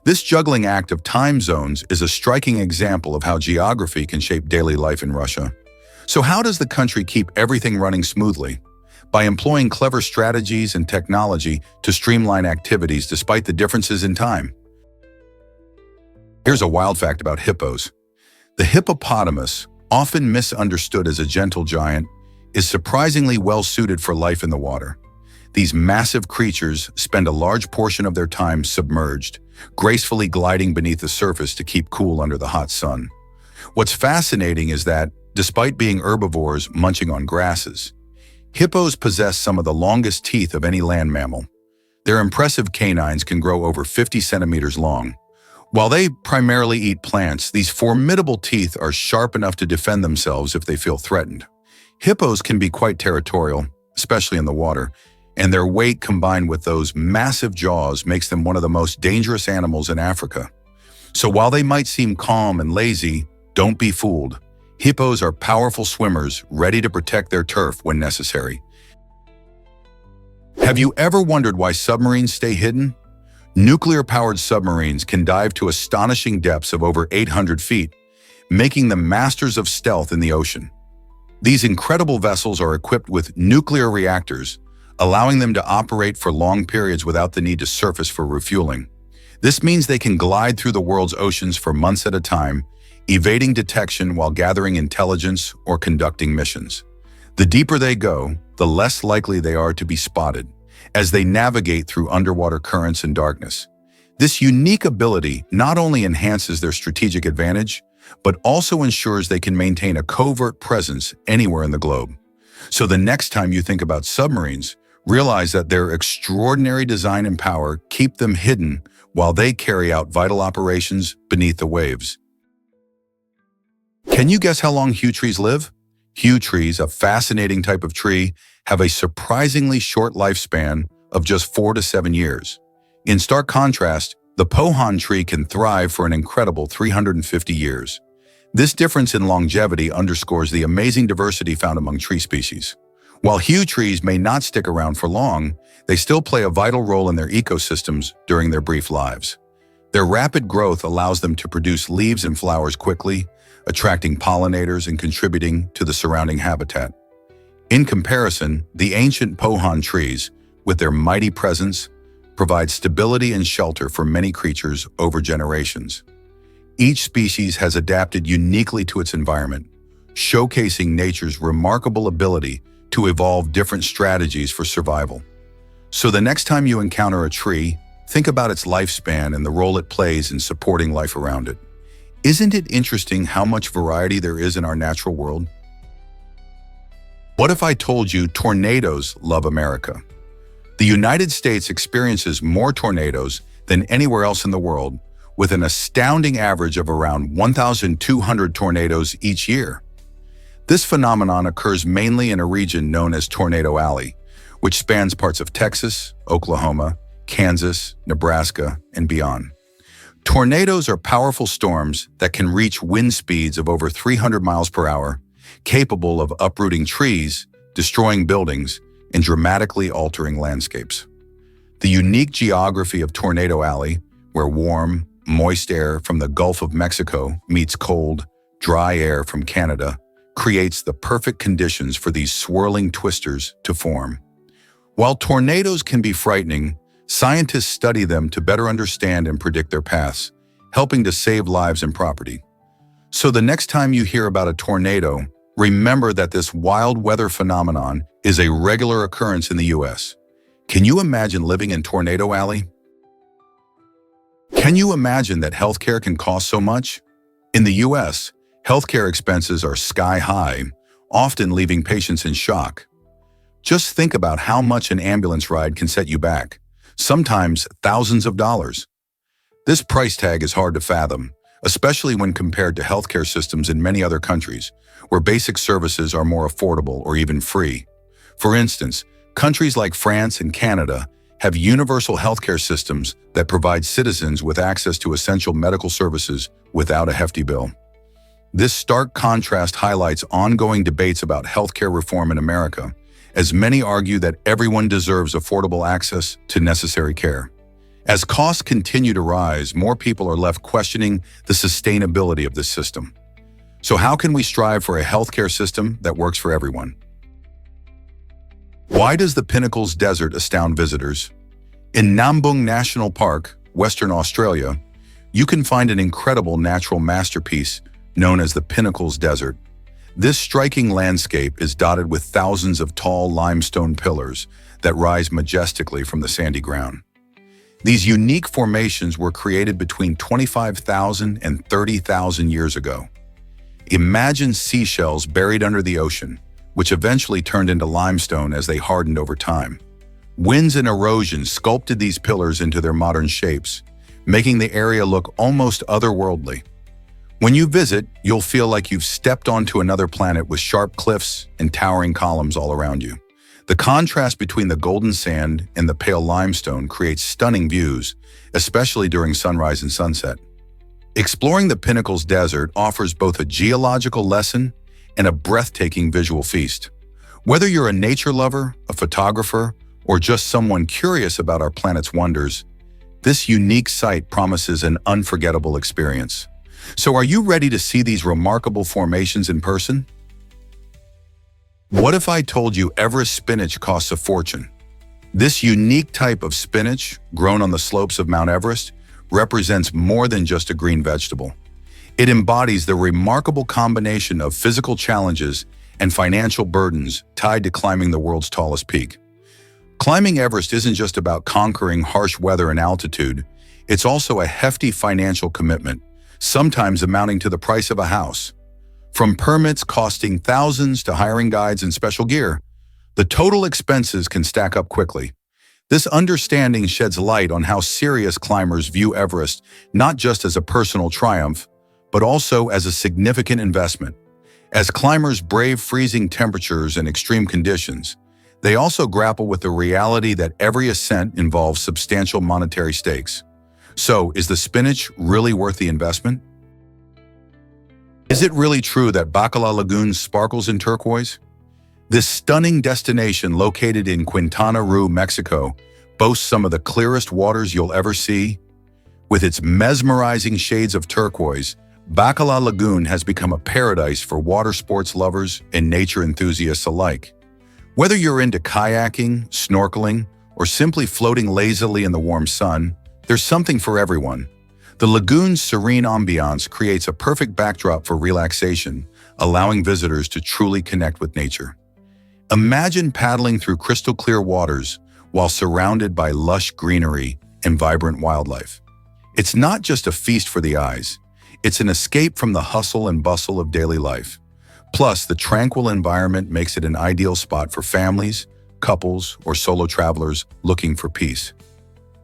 Speaker 1: This juggling act of time zones is a striking example of how geography can shape daily life in Russia. So how does the country keep everything running smoothly? By employing clever strategies and technology to streamline activities despite the differences in time. Here's a wild fact about hippos. The hippopotamus, often misunderstood as a gentle giant, is surprisingly well suited for life in the water. These massive creatures spend a large portion of their time submerged, gracefully gliding beneath the surface to keep cool under the hot sun. What's fascinating is that, despite being herbivores munching on grasses, hippos possess some of the longest teeth of any land mammal. Their impressive canines can grow over 50 centimeters long. While they primarily eat plants, these formidable teeth are sharp enough to defend themselves if they feel threatened. Hippos can be quite territorial, especially in the water, and their weight combined with those massive jaws makes them one of the most dangerous animals in Africa. So while they might seem calm and lazy, don't be fooled. Hippos are powerful swimmers ready to protect their turf when necessary. Have you ever wondered why submarines stay hidden? Nuclear-powered submarines can dive to astonishing depths of over 800 feet, making them masters of stealth in the ocean. These incredible vessels are equipped with nuclear reactors, allowing them to operate for long periods without the need to surface for refueling. This means they can glide through the world's oceans for months at a time, evading detection while gathering intelligence or conducting missions. The deeper they go, the less likely they are to be spotted, as they navigate through underwater currents and darkness. This unique ability not only enhances their strategic advantage, but also ensures they can maintain a covert presence anywhere in the globe. So the next time you think about submarines, realize that their extraordinary design and power keep them hidden while they carry out vital operations beneath the waves. Can you guess how long hue trees live? Hue trees, a fascinating type of tree, have a surprisingly short lifespan of just 4 to 7 years. In stark contrast, the pohan tree can thrive for an incredible 350 years. This difference in longevity underscores the amazing diversity found among tree species. While hue trees may not stick around for long, they still play a vital role in their ecosystems during their brief lives. Their rapid growth allows them to produce leaves and flowers quickly, attracting pollinators and contributing to the surrounding habitat. In comparison, the ancient pohan trees, with their mighty presence, provide stability and shelter for many creatures over generations. Each species has adapted uniquely to its environment, showcasing nature's remarkable ability to evolve different strategies for survival. So the next time you encounter a tree, think about its lifespan and the role it plays in supporting life around it. Isn't it interesting how much variety there is in our natural world? What if I told you tornadoes love America? The United States experiences more tornadoes than anywhere else in the world, with an astounding average of around 1,200 tornadoes each year. This phenomenon occurs mainly in a region known as Tornado Alley, which spans parts of Texas, Oklahoma, Kansas, Nebraska, and beyond. Tornadoes are powerful storms that can reach wind speeds of over 300 miles per hour, capable of uprooting trees, destroying buildings, and dramatically altering landscapes. The unique geography of Tornado Alley, where warm, moist air from the Gulf of Mexico meets cold, dry air from Canada, creates the perfect conditions for these swirling twisters to form. While tornadoes can be frightening, scientists study them to better understand and predict their paths, helping to save lives and property. So the next time you hear about a tornado, remember that this wild weather phenomenon is a regular occurrence in the U.S. Can you imagine living in Tornado Alley? Can you imagine that healthcare can cost so much? In the U.S., healthcare expenses are sky high, often leaving patients in shock. Just think about how much an ambulance ride can set you back, sometimes thousands of dollars. This price tag is hard to fathom, especially when compared to healthcare systems in many other countries, where basic services are more affordable or even free. For instance, countries like France and Canada have universal healthcare systems that provide citizens with access to essential medical services without a hefty bill. This stark contrast highlights ongoing debates about healthcare reform in America, as many argue that everyone deserves affordable access to necessary care. As costs continue to rise, more people are left questioning the sustainability of this system. So how can we strive for a healthcare system that works for everyone? Why does the Pinnacles Desert astound visitors? In Nambung National Park, Western Australia, you can find an incredible natural masterpiece known as the Pinnacles Desert. This striking landscape is dotted with thousands of tall limestone pillars that rise majestically from the sandy ground. These unique formations were created between 25,000 and 30,000 years ago. Imagine seashells buried under the ocean, which eventually turned into limestone as they hardened over time. Winds and erosion sculpted these pillars into their modern shapes, making the area look almost otherworldly. When you visit, you'll feel like you've stepped onto another planet with sharp cliffs and towering columns all around you. The contrast between the golden sand and the pale limestone creates stunning views, especially during sunrise and sunset. Exploring the Pinnacles Desert offers both a geological lesson and a breathtaking visual feast. Whether you're a nature lover, a photographer, or just someone curious about our planet's wonders, this unique site promises an unforgettable experience. So are you ready to see these remarkable formations in person? What if I told you Everest spinach costs a fortune? This unique type of spinach, grown on the slopes of Mount Everest, represents more than just a green vegetable. It embodies the remarkable combination of physical challenges and financial burdens tied to climbing the world's tallest peak. Climbing Everest isn't just about conquering harsh weather and altitude, it's also a hefty financial commitment, sometimes amounting to the price of a house. From permits costing thousands to hiring guides and special gear, the total expenses can stack up quickly. This understanding sheds light on how serious climbers view Everest not just as a personal triumph, but also as a significant investment. As climbers brave freezing temperatures and extreme conditions, they also grapple with the reality that every ascent involves substantial monetary stakes. So, is the spinach really worth the investment? Is it really true that Bacala Lagoon sparkles in turquoise? This stunning destination located in Quintana Roo, Mexico, boasts some of the clearest waters you'll ever see. With its mesmerizing shades of turquoise, Bacala Lagoon has become a paradise for water sports lovers and nature enthusiasts alike. Whether you're into kayaking, snorkeling, or simply floating lazily in the warm sun, there's something for everyone. The lagoon's serene ambiance creates a perfect backdrop for relaxation, allowing visitors to truly connect with nature. Imagine paddling through crystal-clear waters while surrounded by lush greenery and vibrant wildlife. It's not just a feast for the eyes, It's an escape from the hustle and bustle of daily life. Plus, the tranquil environment makes it an ideal spot for families, couples, or solo travelers looking for peace.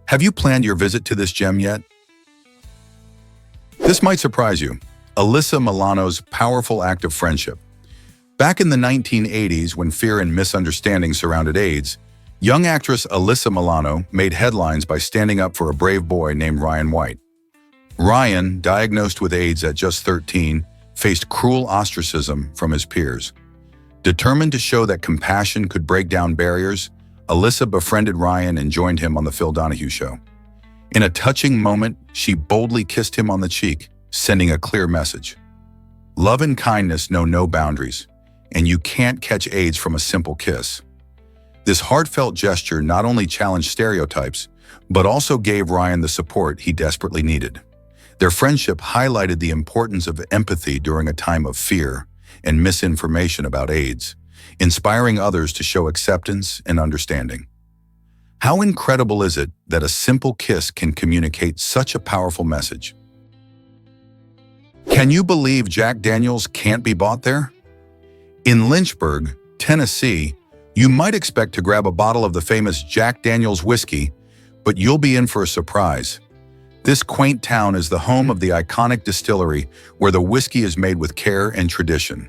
Speaker 1: Have you planned your visit to this gem yet? This might surprise you. Alyssa Milano's powerful act of friendship. Back in the 1980s, when fear and misunderstanding surrounded AIDS, young actress Alyssa Milano made headlines by standing up for a brave boy named Ryan White. Ryan, diagnosed with AIDS at just 13, faced cruel ostracism from his peers. Determined to show that compassion could break down barriers, Alyssa befriended Ryan and joined him on The Phil Donahue Show. In a touching moment, she boldly kissed him on the cheek, sending a clear message. Love and kindness know no boundaries, and you can't catch AIDS from a simple kiss. This heartfelt gesture not only challenged stereotypes, but also gave Ryan the support he desperately needed. Their friendship highlighted the importance of empathy during a time of fear and misinformation about AIDS, inspiring others to show acceptance and understanding. How incredible is it that a simple kiss can communicate such a powerful message? Can you believe Jack Daniel's can't be bought there? In Lynchburg, Tennessee, you might expect to grab a bottle of the famous Jack Daniel's whiskey, but you'll be in for a surprise. This quaint town is the home of the iconic distillery where the whiskey is made with care and tradition.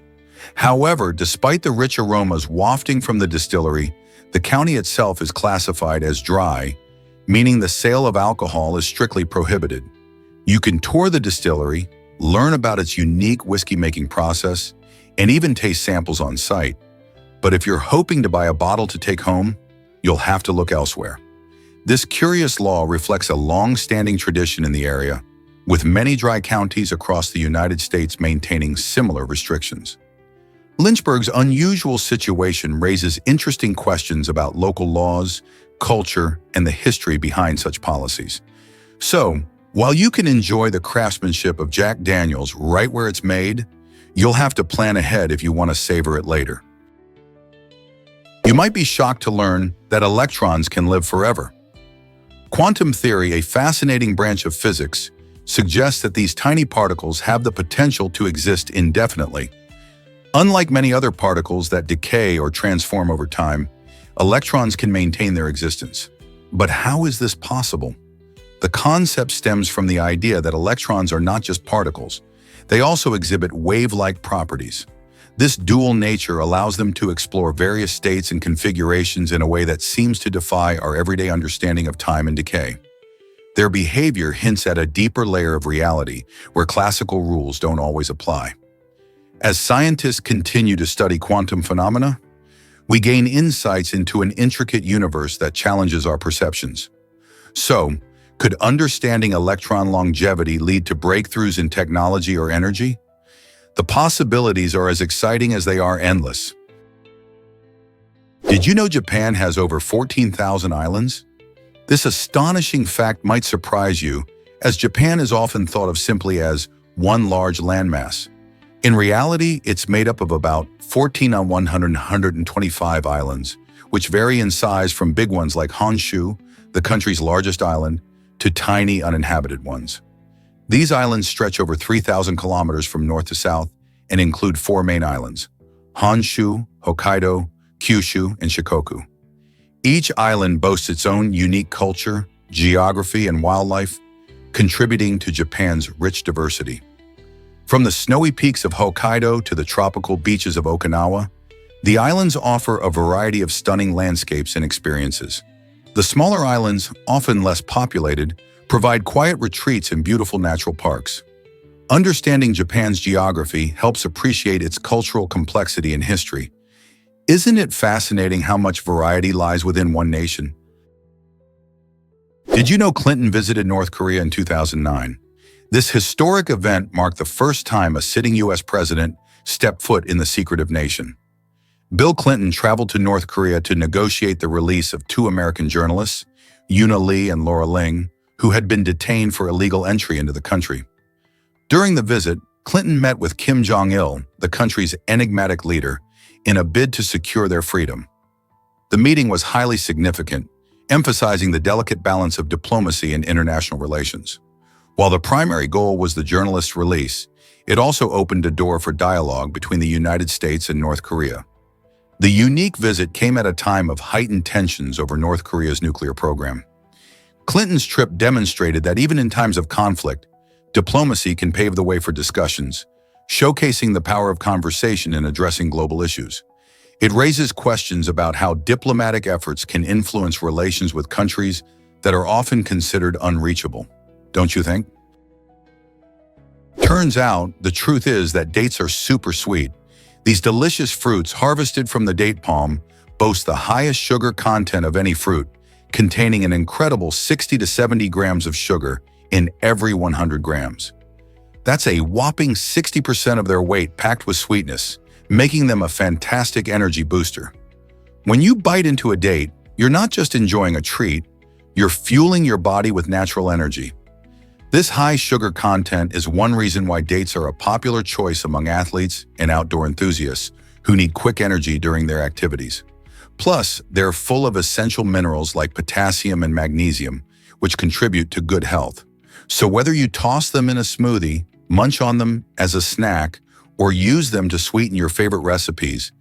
Speaker 1: However, despite the rich aromas wafting from the distillery, the county itself is classified as dry, meaning the sale of alcohol is strictly prohibited. You can tour the distillery, learn about its unique whiskey-making process, and even taste samples on site. But if you're hoping to buy a bottle to take home, you'll have to look elsewhere. This curious law reflects a long-standing tradition in the area, with many dry counties across the United States maintaining similar restrictions. Lynchburg's unusual situation raises interesting questions about local laws, culture, and the history behind such policies. So, while you can enjoy the craftsmanship of Jack Daniel's right where it's made, you'll have to plan ahead if you want to savor it later. You might be shocked to learn that electrons can live forever. Quantum theory, a fascinating branch of physics, suggests that these tiny particles have the potential to exist indefinitely. Unlike many other particles that decay or transform over time, electrons can maintain their existence. But how is this possible? The concept stems from the idea that electrons are not just particles. They also exhibit wave-like properties. This dual nature allows them to explore various states and configurations in a way that seems to defy our everyday understanding of time and decay. Their behavior hints at a deeper layer of reality where classical rules don't always apply. As scientists continue to study quantum phenomena, we gain insights into an intricate universe that challenges our perceptions. So, could understanding electron longevity lead to breakthroughs in technology or energy? The possibilities are as exciting as they are endless. Did you know Japan has over 14,000 islands? This astonishing fact might surprise you, as Japan is often thought of simply as one large landmass. In reality, it's made up of about 14 on 125 islands, which vary in size from big ones like Honshu, the country's largest island, to tiny uninhabited ones. These islands stretch over 3,000 kilometers from north to south and include 4 main islands: Honshu, Hokkaido, Kyushu, and Shikoku. Each island boasts its own unique culture, geography, and wildlife, contributing to Japan's rich diversity. From the snowy peaks of Hokkaido to the tropical beaches of Okinawa, the islands offer a variety of stunning landscapes and experiences. The smaller islands, often less populated, provide quiet retreats and beautiful natural parks. Understanding Japan's geography helps appreciate its cultural complexity and history. Isn't it fascinating how much variety lies within one nation? Did you know Clinton visited North Korea in 2009? This historic event marked the first time a sitting U.S. president stepped foot in the secretive nation. Bill Clinton traveled to North Korea to negotiate the release of 2 American journalists, Yoona Lee and Laura Ling, who had been detained for illegal entry into the country. During the visit, Clinton met with Kim Jong-il, the country's enigmatic leader, in a bid to secure their freedom. The meeting was highly significant, emphasizing the delicate balance of diplomacy and international relations. While the primary goal was the journalist's release, it also opened a door for dialogue between the United States and North Korea. The unique visit came at a time of heightened tensions over North Korea's nuclear program. Clinton's trip demonstrated that even in times of conflict, diplomacy can pave the way for discussions, showcasing the power of conversation in addressing global issues. It raises questions about how diplomatic efforts can influence relations with countries that are often considered unreachable. Don't you think? Turns out, the truth is that dates are super sweet. These delicious fruits harvested from the date palm boast the highest sugar content of any fruit, containing an incredible 60 to 70 grams of sugar in every 100 grams. That's a whopping 60% of their weight packed with sweetness, making them a fantastic energy booster. When you bite into a date, you're not just enjoying a treat, you're fueling your body with natural energy. This high sugar content is one reason why dates are a popular choice among athletes and outdoor enthusiasts who need quick energy during their activities. Plus, they're full of essential minerals like potassium and magnesium, which contribute to good health. So whether you toss them in a smoothie, munch on them as a snack, or use them to sweeten your favorite recipes,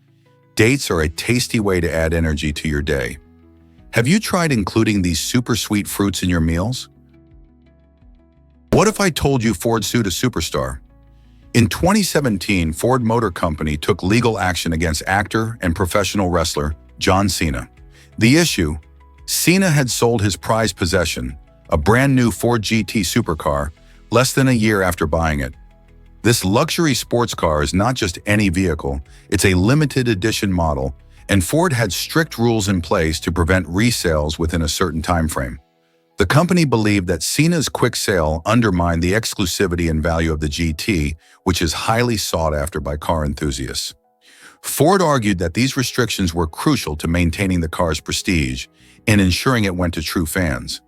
Speaker 1: dates are a tasty way to add energy to your day. Have you tried including these super sweet fruits in your meals? What if I told you Ford sued a superstar? In 2017, Ford Motor Company took legal action against actor and professional wrestler John Cena. The issue? Cena had sold his prized possession, a brand new Ford GT supercar, less than a year after buying it. This luxury sports car is not just any vehicle, it's a limited edition model, and Ford had strict rules in place to prevent resales within a certain time frame. The company believed that Cena's quick sale undermined the exclusivity and value of the GT, which is highly sought after by car enthusiasts. Ford argued that these restrictions were crucial to maintaining the car's prestige and ensuring it went to true fans.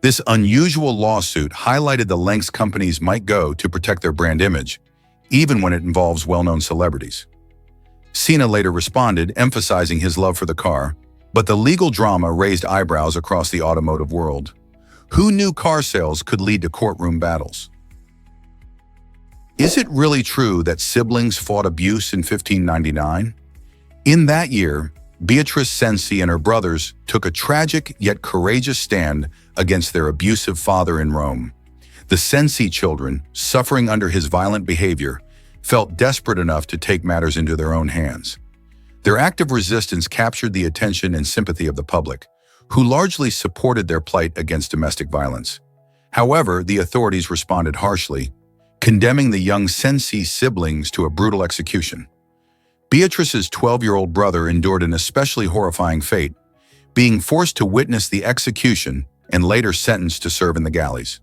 Speaker 1: This unusual lawsuit highlighted the lengths companies might go to protect their brand image, even when it involves well-known celebrities. Cena later responded, emphasizing his love for the car, but the legal drama raised eyebrows across the automotive world. Who knew car sales could lead to courtroom battles? Is it really true that siblings fought abuse in 1599? In that year, Beatrice Cenci and her brothers took a tragic yet courageous stand against their abusive father in Rome. The Cenci children, suffering under his violent behavior, felt desperate enough to take matters into their own hands. Their act of resistance captured the attention and sympathy of the public, who largely supported their plight against domestic violence. However, the authorities responded harshly, condemning the young Cenci siblings to a brutal execution. Beatrice's 12-year-old brother endured an especially horrifying fate, being forced to witness the execution and later sentenced to serve in the galleys.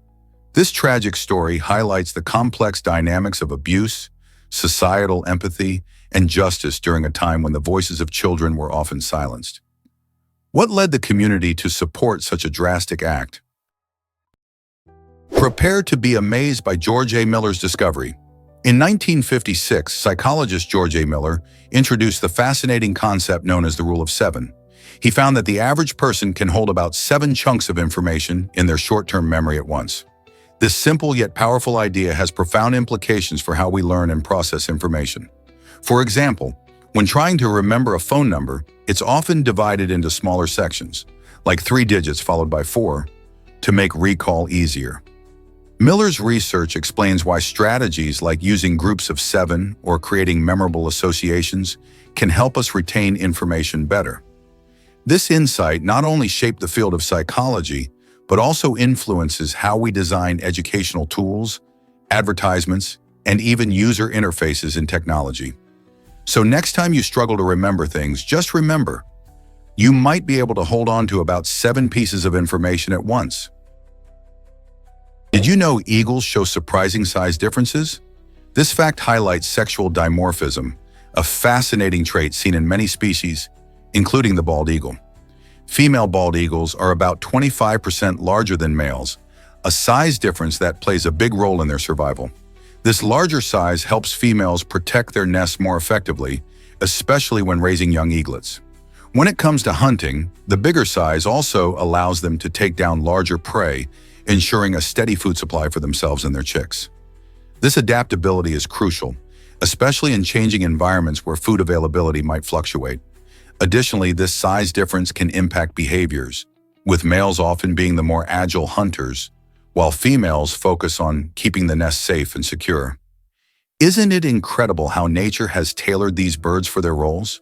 Speaker 1: This tragic story highlights the complex dynamics of abuse, societal empathy, and justice during a time when the voices of children were often silenced. What led the community to support such a drastic act? Prepare to be amazed by George A. Miller's discovery. In 1956, psychologist George A. Miller introduced the fascinating concept known as the Rule of Seven. He found that the average person can hold about 7 chunks of information in their short-term memory at once. This simple yet powerful idea has profound implications for how we learn and process information. For example, when trying to remember a phone number, it's often divided into smaller sections, like 3 digits followed by 4, to make recall easier. Miller's research explains why strategies like using groups of 7 or creating memorable associations can help us retain information better. This insight not only shaped the field of psychology, but also influences how we design educational tools, advertisements, and even user interfaces in technology. So next time you struggle to remember things, just remember, you might be able to hold on to about 7 pieces of information at once. Did you know eagles show surprising size differences? This fact highlights sexual dimorphism, a fascinating trait seen in many species, including the bald eagle. Female bald eagles are about 25% larger than males, a size difference that plays a big role in their survival. This larger size helps females protect their nests more effectively, especially when raising young eaglets. When it comes to hunting, the bigger size also allows them to take down larger prey, ensuring a steady food supply for themselves and their chicks. This adaptability is crucial, especially in changing environments where food availability might fluctuate. Additionally, this size difference can impact behaviors, with males often being the more agile hunters, while females focus on keeping the nest safe and secure. Isn't it incredible how nature has tailored these birds for their roles?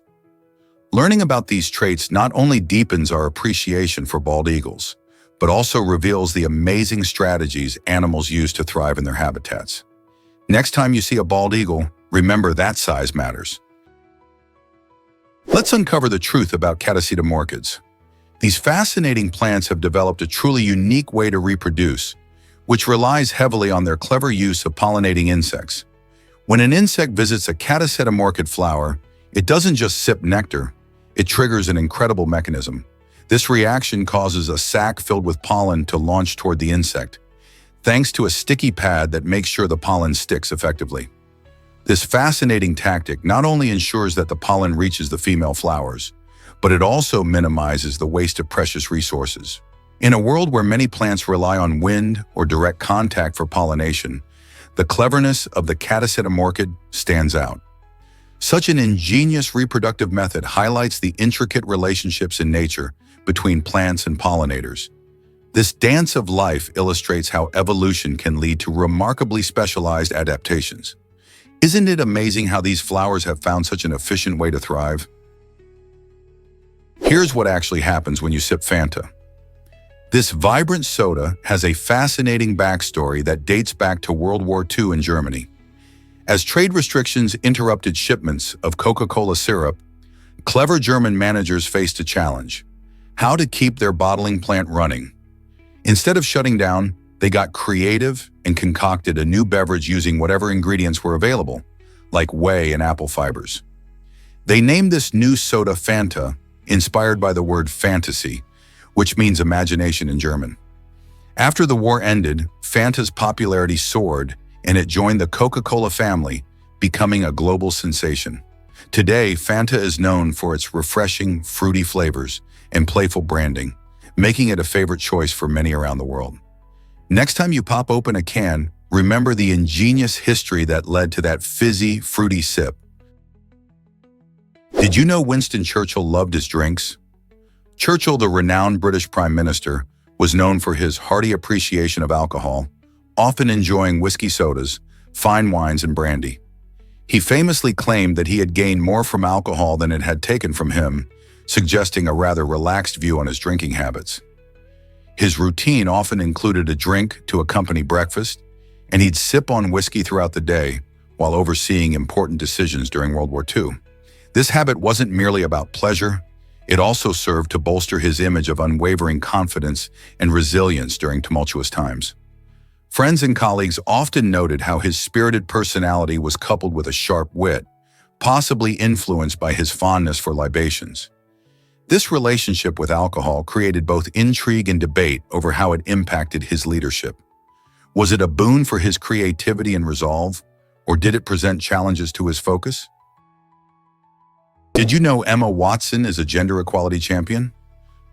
Speaker 1: Learning about these traits not only deepens our appreciation for bald eagles, but also reveals the amazing strategies animals use to thrive in their habitats. Next time you see a bald eagle, remember that size matters. Let's uncover the truth about catasetum orchids. These fascinating plants have developed a truly unique way to reproduce, which relies heavily on their clever use of pollinating insects. When an insect visits a catasetum orchid flower, it doesn't just sip nectar, it triggers an incredible mechanism. This reaction causes a sac filled with pollen to launch toward the insect, thanks to a sticky pad that makes sure the pollen sticks effectively. This fascinating tactic not only ensures that the pollen reaches the female flowers, but it also minimizes the waste of precious resources. In a world where many plants rely on wind or direct contact for pollination, the cleverness of the catasetum orchid stands out. Such an ingenious reproductive method highlights the intricate relationships in nature between plants and pollinators. This dance of life illustrates how evolution can lead to remarkably specialized adaptations. Isn't it amazing how these flowers have found such an efficient way to thrive? Here's what actually happens when you sip Fanta. This vibrant soda has a fascinating backstory that dates back to World War II in Germany. As trade restrictions interrupted shipments of Coca-Cola syrup, clever German managers faced a challenge: how to keep their bottling plant running. Instead of shutting down, they got creative and concocted a new beverage using whatever ingredients were available, like whey and apple fibers. They named this new soda Fanta, inspired by the word fantasy, which means imagination in German. After the war ended, Fanta's popularity soared, and it joined the Coca-Cola family, becoming a global sensation. Today, Fanta is known for its refreshing, fruity flavors and playful branding, making it a favorite choice for many around the world. Next time you pop open a can, remember the ingenious history that led to that fizzy, fruity sip. Did you know Winston Churchill loved his drinks? Churchill, the renowned British Prime Minister, was known for his hearty appreciation of alcohol, often enjoying whiskey sodas, fine wines, and brandy. He famously claimed that he had gained more from alcohol than it had taken from him, suggesting a rather relaxed view on his drinking habits. His routine often included a drink to accompany breakfast, and he'd sip on whiskey throughout the day while overseeing important decisions during World War II. This habit wasn't merely about pleasure, it also served to bolster his image of unwavering confidence and resilience during tumultuous times. Friends and colleagues often noted how his spirited personality was coupled with a sharp wit, possibly influenced by his fondness for libations. This relationship with alcohol created both intrigue and debate over how it impacted his leadership. Was it a boon for his creativity and resolve, or did it present challenges to his focus? Did you know Emma Watson is a gender equality champion?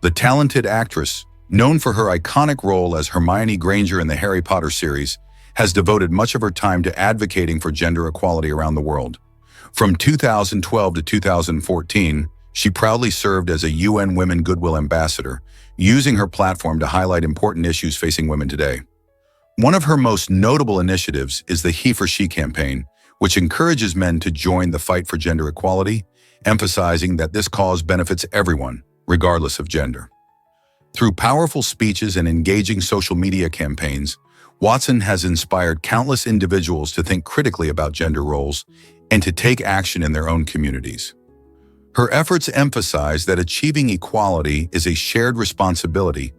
Speaker 1: The talented actress, known for her iconic role as Hermione Granger in the Harry Potter series, has devoted much of her time to advocating for gender equality around the world. From 2012 to 2014, she proudly served as a UN Women Goodwill Ambassador, using her platform to highlight important issues facing women today. One of her most notable initiatives is the He for She campaign, which encourages men to join the fight for gender equality, emphasizing that this cause benefits everyone, regardless of gender. Through powerful speeches and engaging social media campaigns, Watson has inspired countless individuals to think critically about gender roles and to take action in their own communities. Her efforts emphasize that achieving equality is a shared responsibility,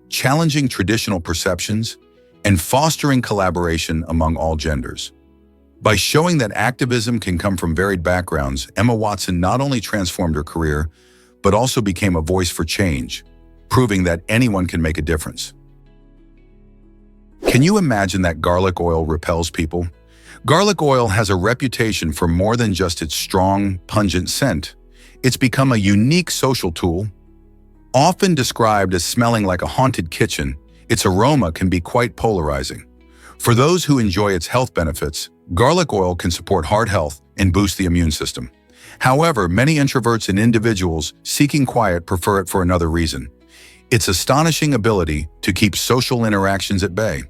Speaker 1: challenging traditional perceptions, and fostering collaboration among all genders. By showing that activism can come from varied backgrounds, Emma Watson not only transformed her career, but also became a voice for change, proving that anyone can make a difference. Can you imagine that garlic oil repels people? Garlic oil has a reputation for more than just its strong, pungent scent. It's become a unique social tool. Often described as smelling like a haunted kitchen, its aroma can be quite polarizing. For those who enjoy its health benefits, garlic oil can support heart health and boost the immune system. However, many introverts and individuals seeking quiet prefer it for another reason: its astonishing ability to keep social interactions at bay.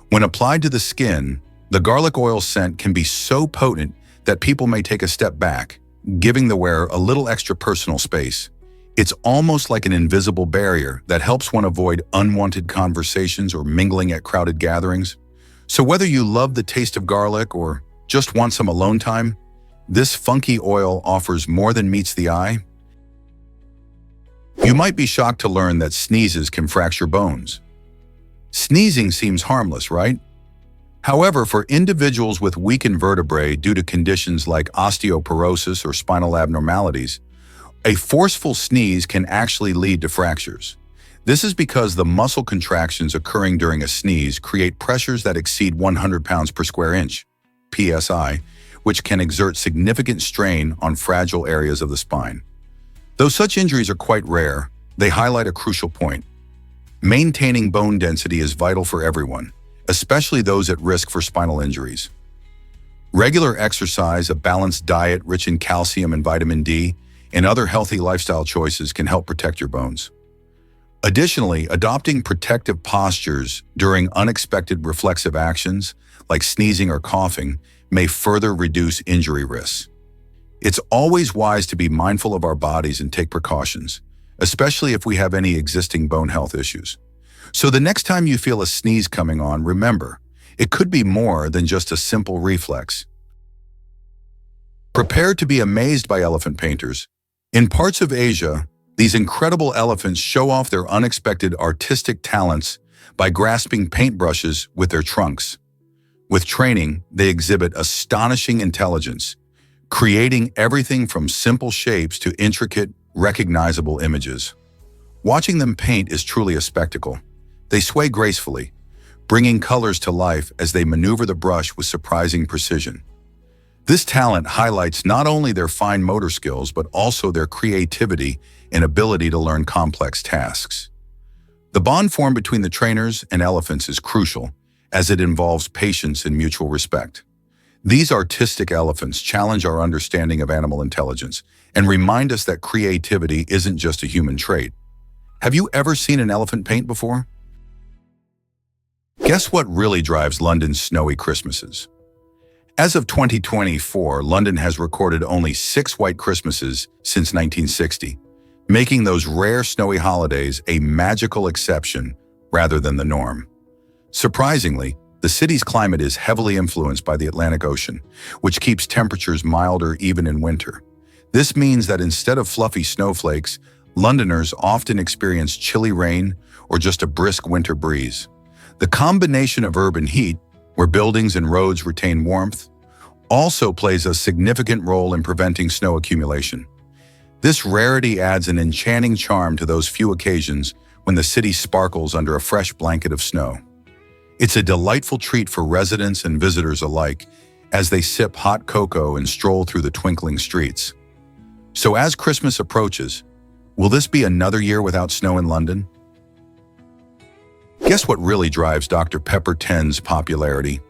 Speaker 1: When applied to the skin, the garlic oil scent can be so potent that people may take a step back, giving the wearer a little extra personal space. It's almost like an invisible barrier that helps one avoid unwanted conversations or mingling at crowded gatherings. So whether you love the taste of garlic or just want some alone time, this funky oil offers more than meets the eye. You might be shocked to learn that sneezes can fracture bones. Sneezing seems harmless, right? However, for individuals with weakened vertebrae due to conditions like osteoporosis or spinal abnormalities, a forceful sneeze can actually lead to fractures. This is because the muscle contractions occurring during a sneeze create pressures that exceed 100 pounds per square inch, PSI, which can exert significant strain on fragile areas of the spine. Though such injuries are quite rare, they highlight a crucial point. Maintaining bone density is vital for everyone, especially those at risk for spinal injuries. Regular exercise, a balanced diet rich in calcium and vitamin D, and other healthy lifestyle choices can help protect your bones. Additionally, adopting protective postures during unexpected reflexive actions, like sneezing or coughing, may further reduce injury risks. It's always wise to be mindful of our bodies and take precautions, especially if we have any existing bone health issues. So the next time you feel a sneeze coming on, remember, it could be more than just a simple reflex. Prepare to be amazed by elephant painters. In parts of Asia, these incredible elephants show off their unexpected artistic talents by grasping paintbrushes with their trunks. With training, they exhibit astonishing intelligence, creating everything from simple shapes to intricate, recognizable images. Watching them paint is truly a spectacle. They sway gracefully, bringing colors to life as they maneuver the brush with surprising precision. This talent highlights not only their fine motor skills, but also their creativity and ability to learn complex tasks. The bond formed between the trainers and elephants is crucial, as it involves patience and mutual respect. These artistic elephants challenge our understanding of animal intelligence and remind us that creativity isn't just a human trait. Have you ever seen an elephant paint before? Guess what really drives London's snowy Christmases? As of 2024, London has recorded only 6 white Christmases since 1960, making those rare snowy holidays a magical exception rather than the norm. Surprisingly, the city's climate is heavily influenced by the Atlantic Ocean, which keeps temperatures milder even in winter. This means that instead of fluffy snowflakes, Londoners often experience chilly rain or just a brisk winter breeze. The combination of urban heat, where buildings and roads retain warmth, also plays a significant role in preventing snow accumulation. This rarity adds an enchanting charm to those few occasions when the city sparkles under a fresh blanket of snow. It's a delightful treat for residents and visitors alike as they sip hot cocoa and stroll through the twinkling streets. So as Christmas approaches, will this be another year without snow in London? Guess what really drives Dr. Pepper 10's popularity?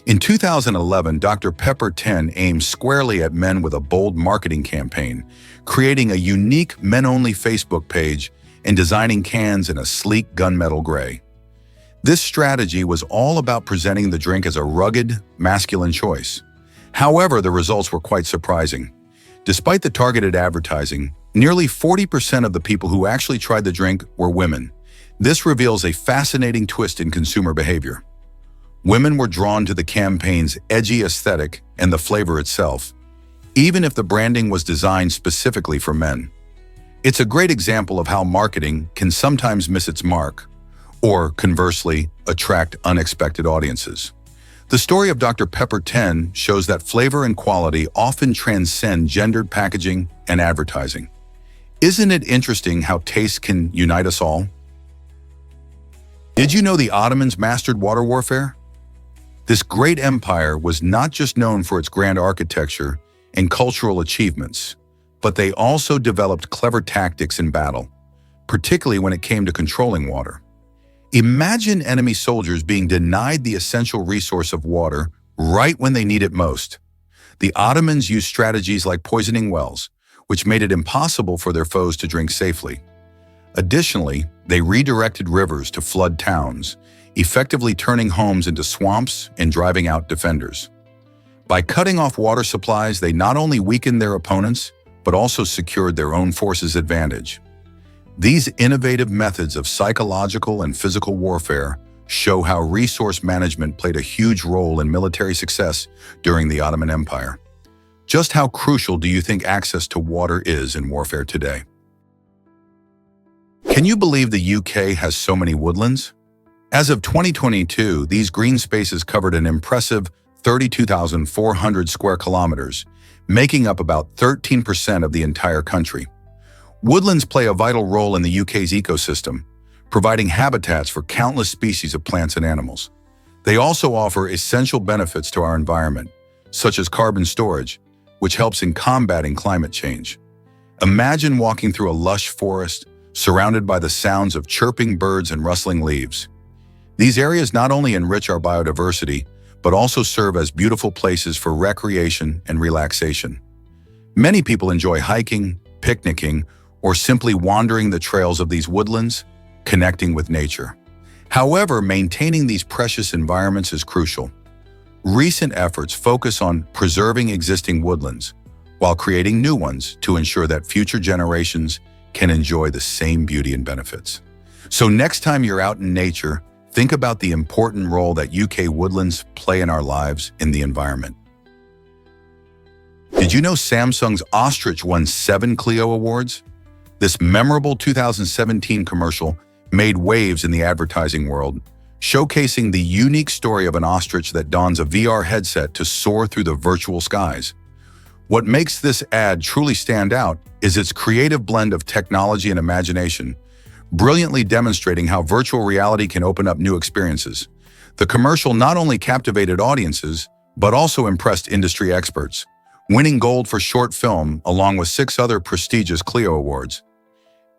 Speaker 1: In 2011, Dr. Pepper 10 aimed squarely at men with a bold marketing campaign, creating a unique men-only Facebook page and designing cans in a sleek gunmetal gray. This strategy was all about presenting the drink as a rugged, masculine choice. However, the results were quite surprising. Despite the targeted advertising, nearly 40% of the people who actually tried the drink were women. This reveals a fascinating twist in consumer behavior. Women were drawn to the campaign's edgy aesthetic and the flavor itself, even if the branding was designed specifically for men. It's a great example of how marketing can sometimes miss its mark, or conversely, attract unexpected audiences. The story of Dr. Pepper 10 shows that flavor and quality often transcend gendered packaging and advertising. Isn't it interesting how taste can unite us all? Did you know the Ottomans mastered water warfare? This great empire was not just known for its grand architecture and cultural achievements, but they also developed clever tactics in battle, particularly when it came to controlling water. Imagine enemy soldiers being denied the essential resource of water right when they need it most. The Ottomans used strategies like poisoning wells, which made it impossible for their foes to drink safely. Additionally, they redirected rivers to flood towns, effectively turning homes into swamps and driving out defenders. By cutting off water supplies, they not only weakened their opponents, but also secured their own forces' advantage. These innovative methods of psychological and physical warfare show how resource management played a huge role in military success during the Ottoman Empire. Just how crucial do you think access to water is in warfare today? Can you believe the UK has so many woodlands? As of 2022, these green spaces covered an impressive 32,400 square kilometers, making up about 13% of the entire country. Woodlands play a vital role in the UK's ecosystem, providing habitats for countless species of plants and animals. They also offer essential benefits to our environment, such as carbon storage, which helps in combating climate change. Imagine walking through a lush forest, surrounded by the sounds of chirping birds and rustling leaves. These areas not only enrich our biodiversity, but also serve as beautiful places for recreation and relaxation. Many people enjoy hiking, picnicking, or simply wandering the trails of these woodlands, connecting with nature. However, maintaining these precious environments is crucial. Recent efforts focus on preserving existing woodlands, while creating new ones to ensure that future generations can enjoy the same beauty and benefits. So next time you're out in nature, think about the important role that UK woodlands play in our lives in the environment. Did you know Samsung's ostrich won 7 Clio Awards? This memorable 2017 commercial made waves in the advertising world, showcasing the unique story of an ostrich that dons a VR headset to soar through the virtual skies. What makes this ad truly stand out is its creative blend of technology and imagination, brilliantly demonstrating how virtual reality can open up new experiences. The commercial not only captivated audiences, but also impressed industry experts, winning gold for short film along with 6 other prestigious Clio Awards.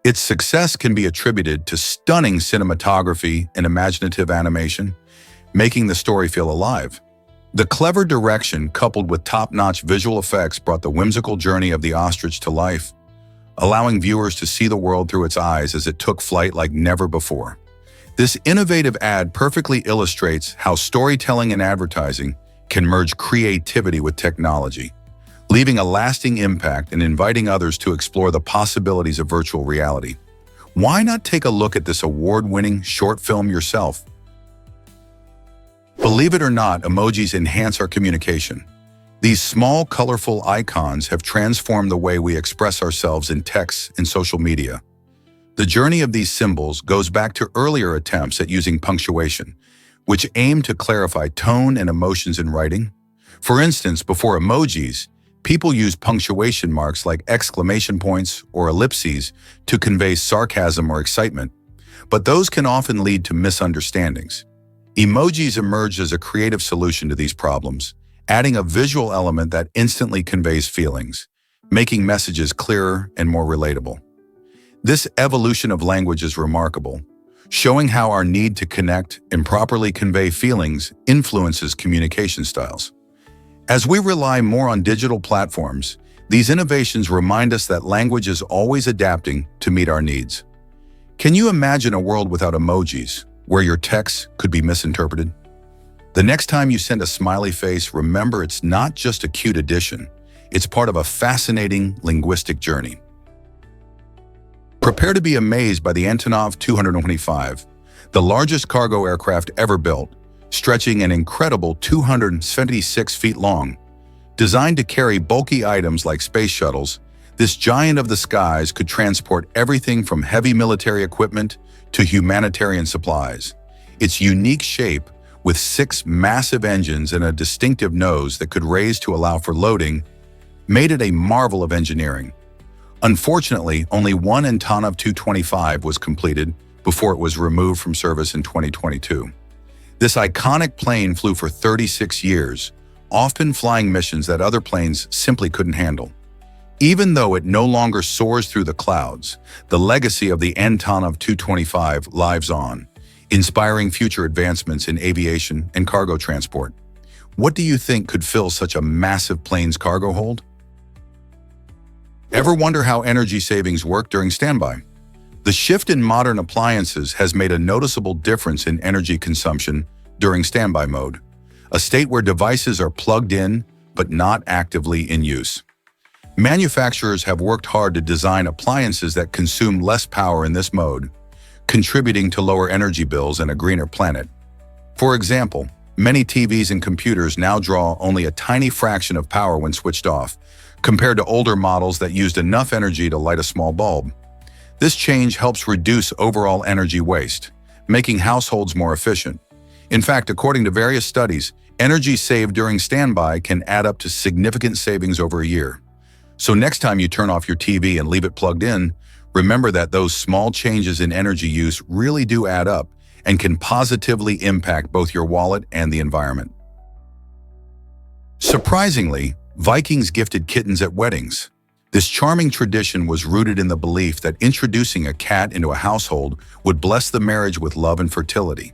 Speaker 1: Its success can be attributed to stunning cinematography and imaginative animation, making the story feel alive. The clever direction coupled with top-notch visual effects brought the whimsical journey of the ostrich to life, allowing viewers to see the world through its eyes as it took flight like never before. This innovative ad perfectly illustrates how storytelling and advertising can merge creativity with technology, leaving a lasting impact and inviting others to explore the possibilities of virtual reality. Why not take a look at this award-winning short film yourself? Believe it or not, emojis enhance our communication. These small, colorful icons have transformed the way we express ourselves in text and social media. The journey of these symbols goes back to earlier attempts at using punctuation, which aim to clarify tone and emotions in writing. For instance, before emojis, people used punctuation marks like exclamation points or ellipses to convey sarcasm or excitement, but those can often lead to misunderstandings. Emojis emerged as a creative solution to these problems, adding a visual element that instantly conveys feelings, making messages clearer and more relatable. This evolution of language is remarkable, showing how our need to connect and properly convey feelings influences communication styles. As we rely more on digital platforms, these innovations remind us that language is always adapting to meet our needs. Can you imagine a world without emojis, where your text could be misinterpreted? The next time you send a smiley face, remember it's not just a cute addition, it's part of a fascinating linguistic journey. Prepare to be amazed by the Antonov 225, the largest cargo aircraft ever built, stretching an incredible 276 feet long. Designed to carry bulky items like space shuttles, this giant of the skies could transport everything from heavy military equipment to humanitarian supplies. Its unique shape, with 6 massive engines and a distinctive nose that could raise to allow for loading, made it a marvel of engineering. Unfortunately, only one Antonov 225 was completed before it was removed from service in 2022. This iconic plane flew for 36 years, often flying missions that other planes simply couldn't handle. Even though it no longer soars through the clouds, the legacy of the Antonov 225 lives on, inspiring future advancements in aviation and cargo transport. What do you think could fill such a massive plane's cargo hold? Ever wonder how energy savings work during standby? The shift in modern appliances has made a noticeable difference in energy consumption during standby mode, a state where devices are plugged in but not actively in use. Manufacturers have worked hard to design appliances that consume less power in this mode, contributing to lower energy bills and a greener planet. For example, many TVs and computers now draw only a tiny fraction of power when switched off, compared to older models that used enough energy to light a small bulb. This change helps reduce overall energy waste, making households more efficient. In fact, according to various studies, energy saved during standby can add up to significant savings over a year. So next time you turn off your TV and leave it plugged in, remember that those small changes in energy use really do add up and can positively impact both your wallet and the environment. Surprisingly, Vikings gifted kittens at weddings. This charming tradition was rooted in the belief that introducing a cat into a household would bless the marriage with love and fertility.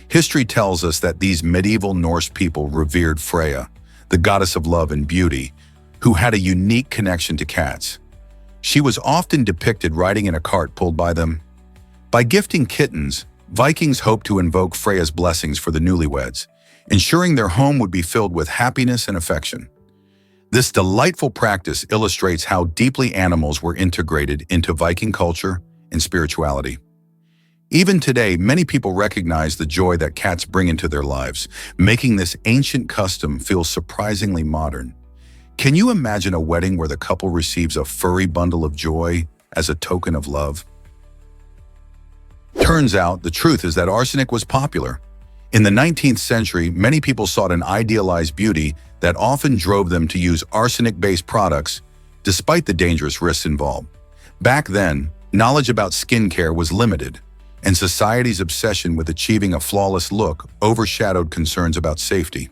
Speaker 1: History tells us that these medieval Norse people revered Freya, the goddess of love and beauty, who had a unique connection to cats. She was often depicted riding in a cart pulled by them. By gifting kittens, Vikings hoped to invoke Freya's blessings for the newlyweds, ensuring their home would be filled with happiness and affection. This delightful practice illustrates how deeply animals were integrated into Viking culture and spirituality. Even today, many people recognize the joy that cats bring into their lives, making this ancient custom feel surprisingly modern. Can you imagine a wedding where the couple receives a furry bundle of joy as a token of love? Turns out, the truth is that arsenic was popular. In the 19th century, many people sought an idealized beauty that often drove them to use arsenic-based products, despite the dangerous risks involved. Back then, knowledge about skincare was limited, and society's obsession with achieving a flawless look overshadowed concerns about safety.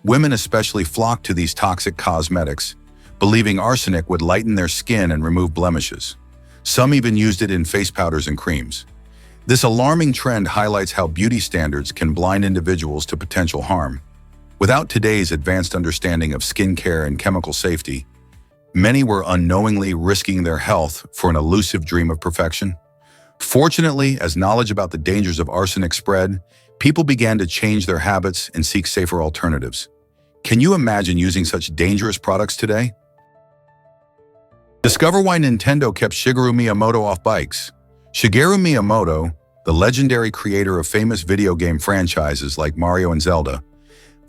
Speaker 1: Women especially flocked to these toxic cosmetics, believing arsenic would lighten their skin and remove blemishes. Some even used it in face powders and creams. This alarming trend highlights how beauty standards can blind individuals to potential harm. Without today's advanced understanding of skincare and chemical safety, many were unknowingly risking their health for an elusive dream of perfection. Fortunately, as knowledge about the dangers of arsenic spread, people began to change their habits and seek safer alternatives. Can you imagine using such dangerous products today? Discover why Nintendo kept Shigeru Miyamoto off bikes. Shigeru Miyamoto, the legendary creator of famous video game franchises like Mario and Zelda,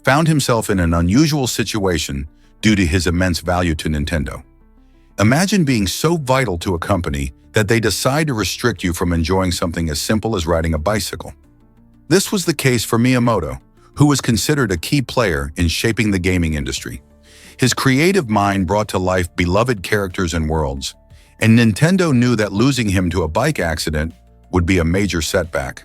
Speaker 1: found himself in an unusual situation due to his immense value to Nintendo. Imagine being so vital to a company that they decide to restrict you from enjoying something as simple as riding a bicycle. This was the case for Miyamoto, who was considered a key player in shaping the gaming industry. His creative mind brought to life beloved characters and worlds, and Nintendo knew that losing him to a bike accident would be a major setback.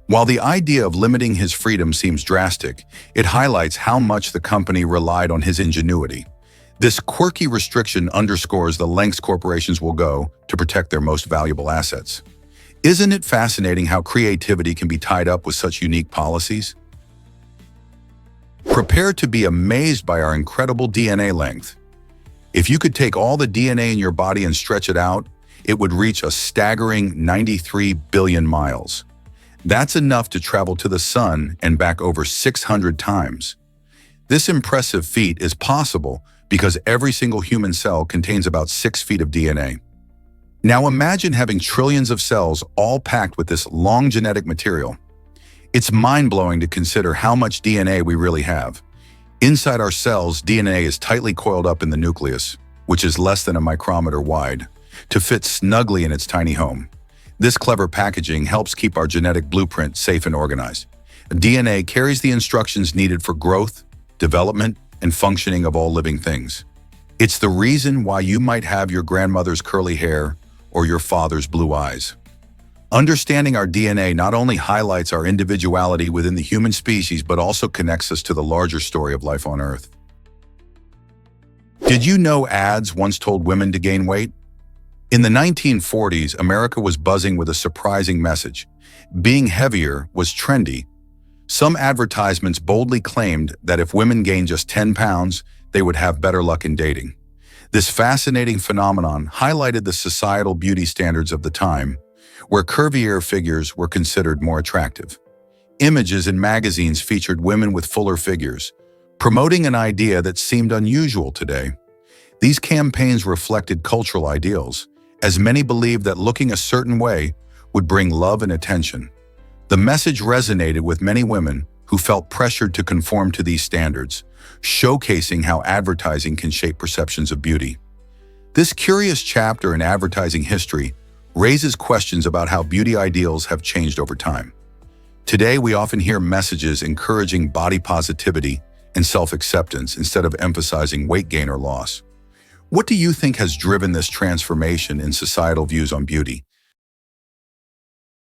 Speaker 1: While the idea of limiting his freedom seems drastic, it highlights how much the company relied on his ingenuity. This quirky restriction underscores the lengths corporations will go to protect their most valuable assets. Isn't it fascinating how creativity can be tied up with such unique policies? Prepare to be amazed by our incredible DNA length. If you could take all the DNA in your body and stretch it out, it would reach a staggering 93 billion miles. That's enough to travel to the sun and back over 600 times. This impressive feat is possible because every single human cell contains about 6 feet of DNA. Now imagine having trillions of cells all packed with this long genetic material. It's mind-blowing to consider how much DNA we really have. Inside our cells, DNA is tightly coiled up in the nucleus, which is less than a micrometer wide, to fit snugly in its tiny home. This clever packaging helps keep our genetic blueprint safe and organized. DNA carries the instructions needed for growth, development, and functioning of all living things. It's the reason why you might have your grandmother's curly hair or your father's blue eyes. Understanding our DNA not only highlights our individuality within the human species, but also connects us to the larger story of life on Earth. Did you know ads once told women to gain weight? In the 1940s, America was buzzing with a surprising message. Being heavier was trendy. Some advertisements boldly claimed that if women gained just 10 pounds, they would have better luck in dating. This fascinating phenomenon highlighted the societal beauty standards of the time, where curvier figures were considered more attractive. Images in magazines featured women with fuller figures, promoting an idea that seemed unusual today. These campaigns reflected cultural ideals, as many believed that looking a certain way would bring love and attention. The message resonated with many women who felt pressured to conform to these standards, showcasing how advertising can shape perceptions of beauty. This curious chapter in advertising history raises questions about how beauty ideals have changed over time. Today, we often hear messages encouraging body positivity and self-acceptance instead of emphasizing weight gain or loss. What do you think has driven this transformation in societal views on beauty?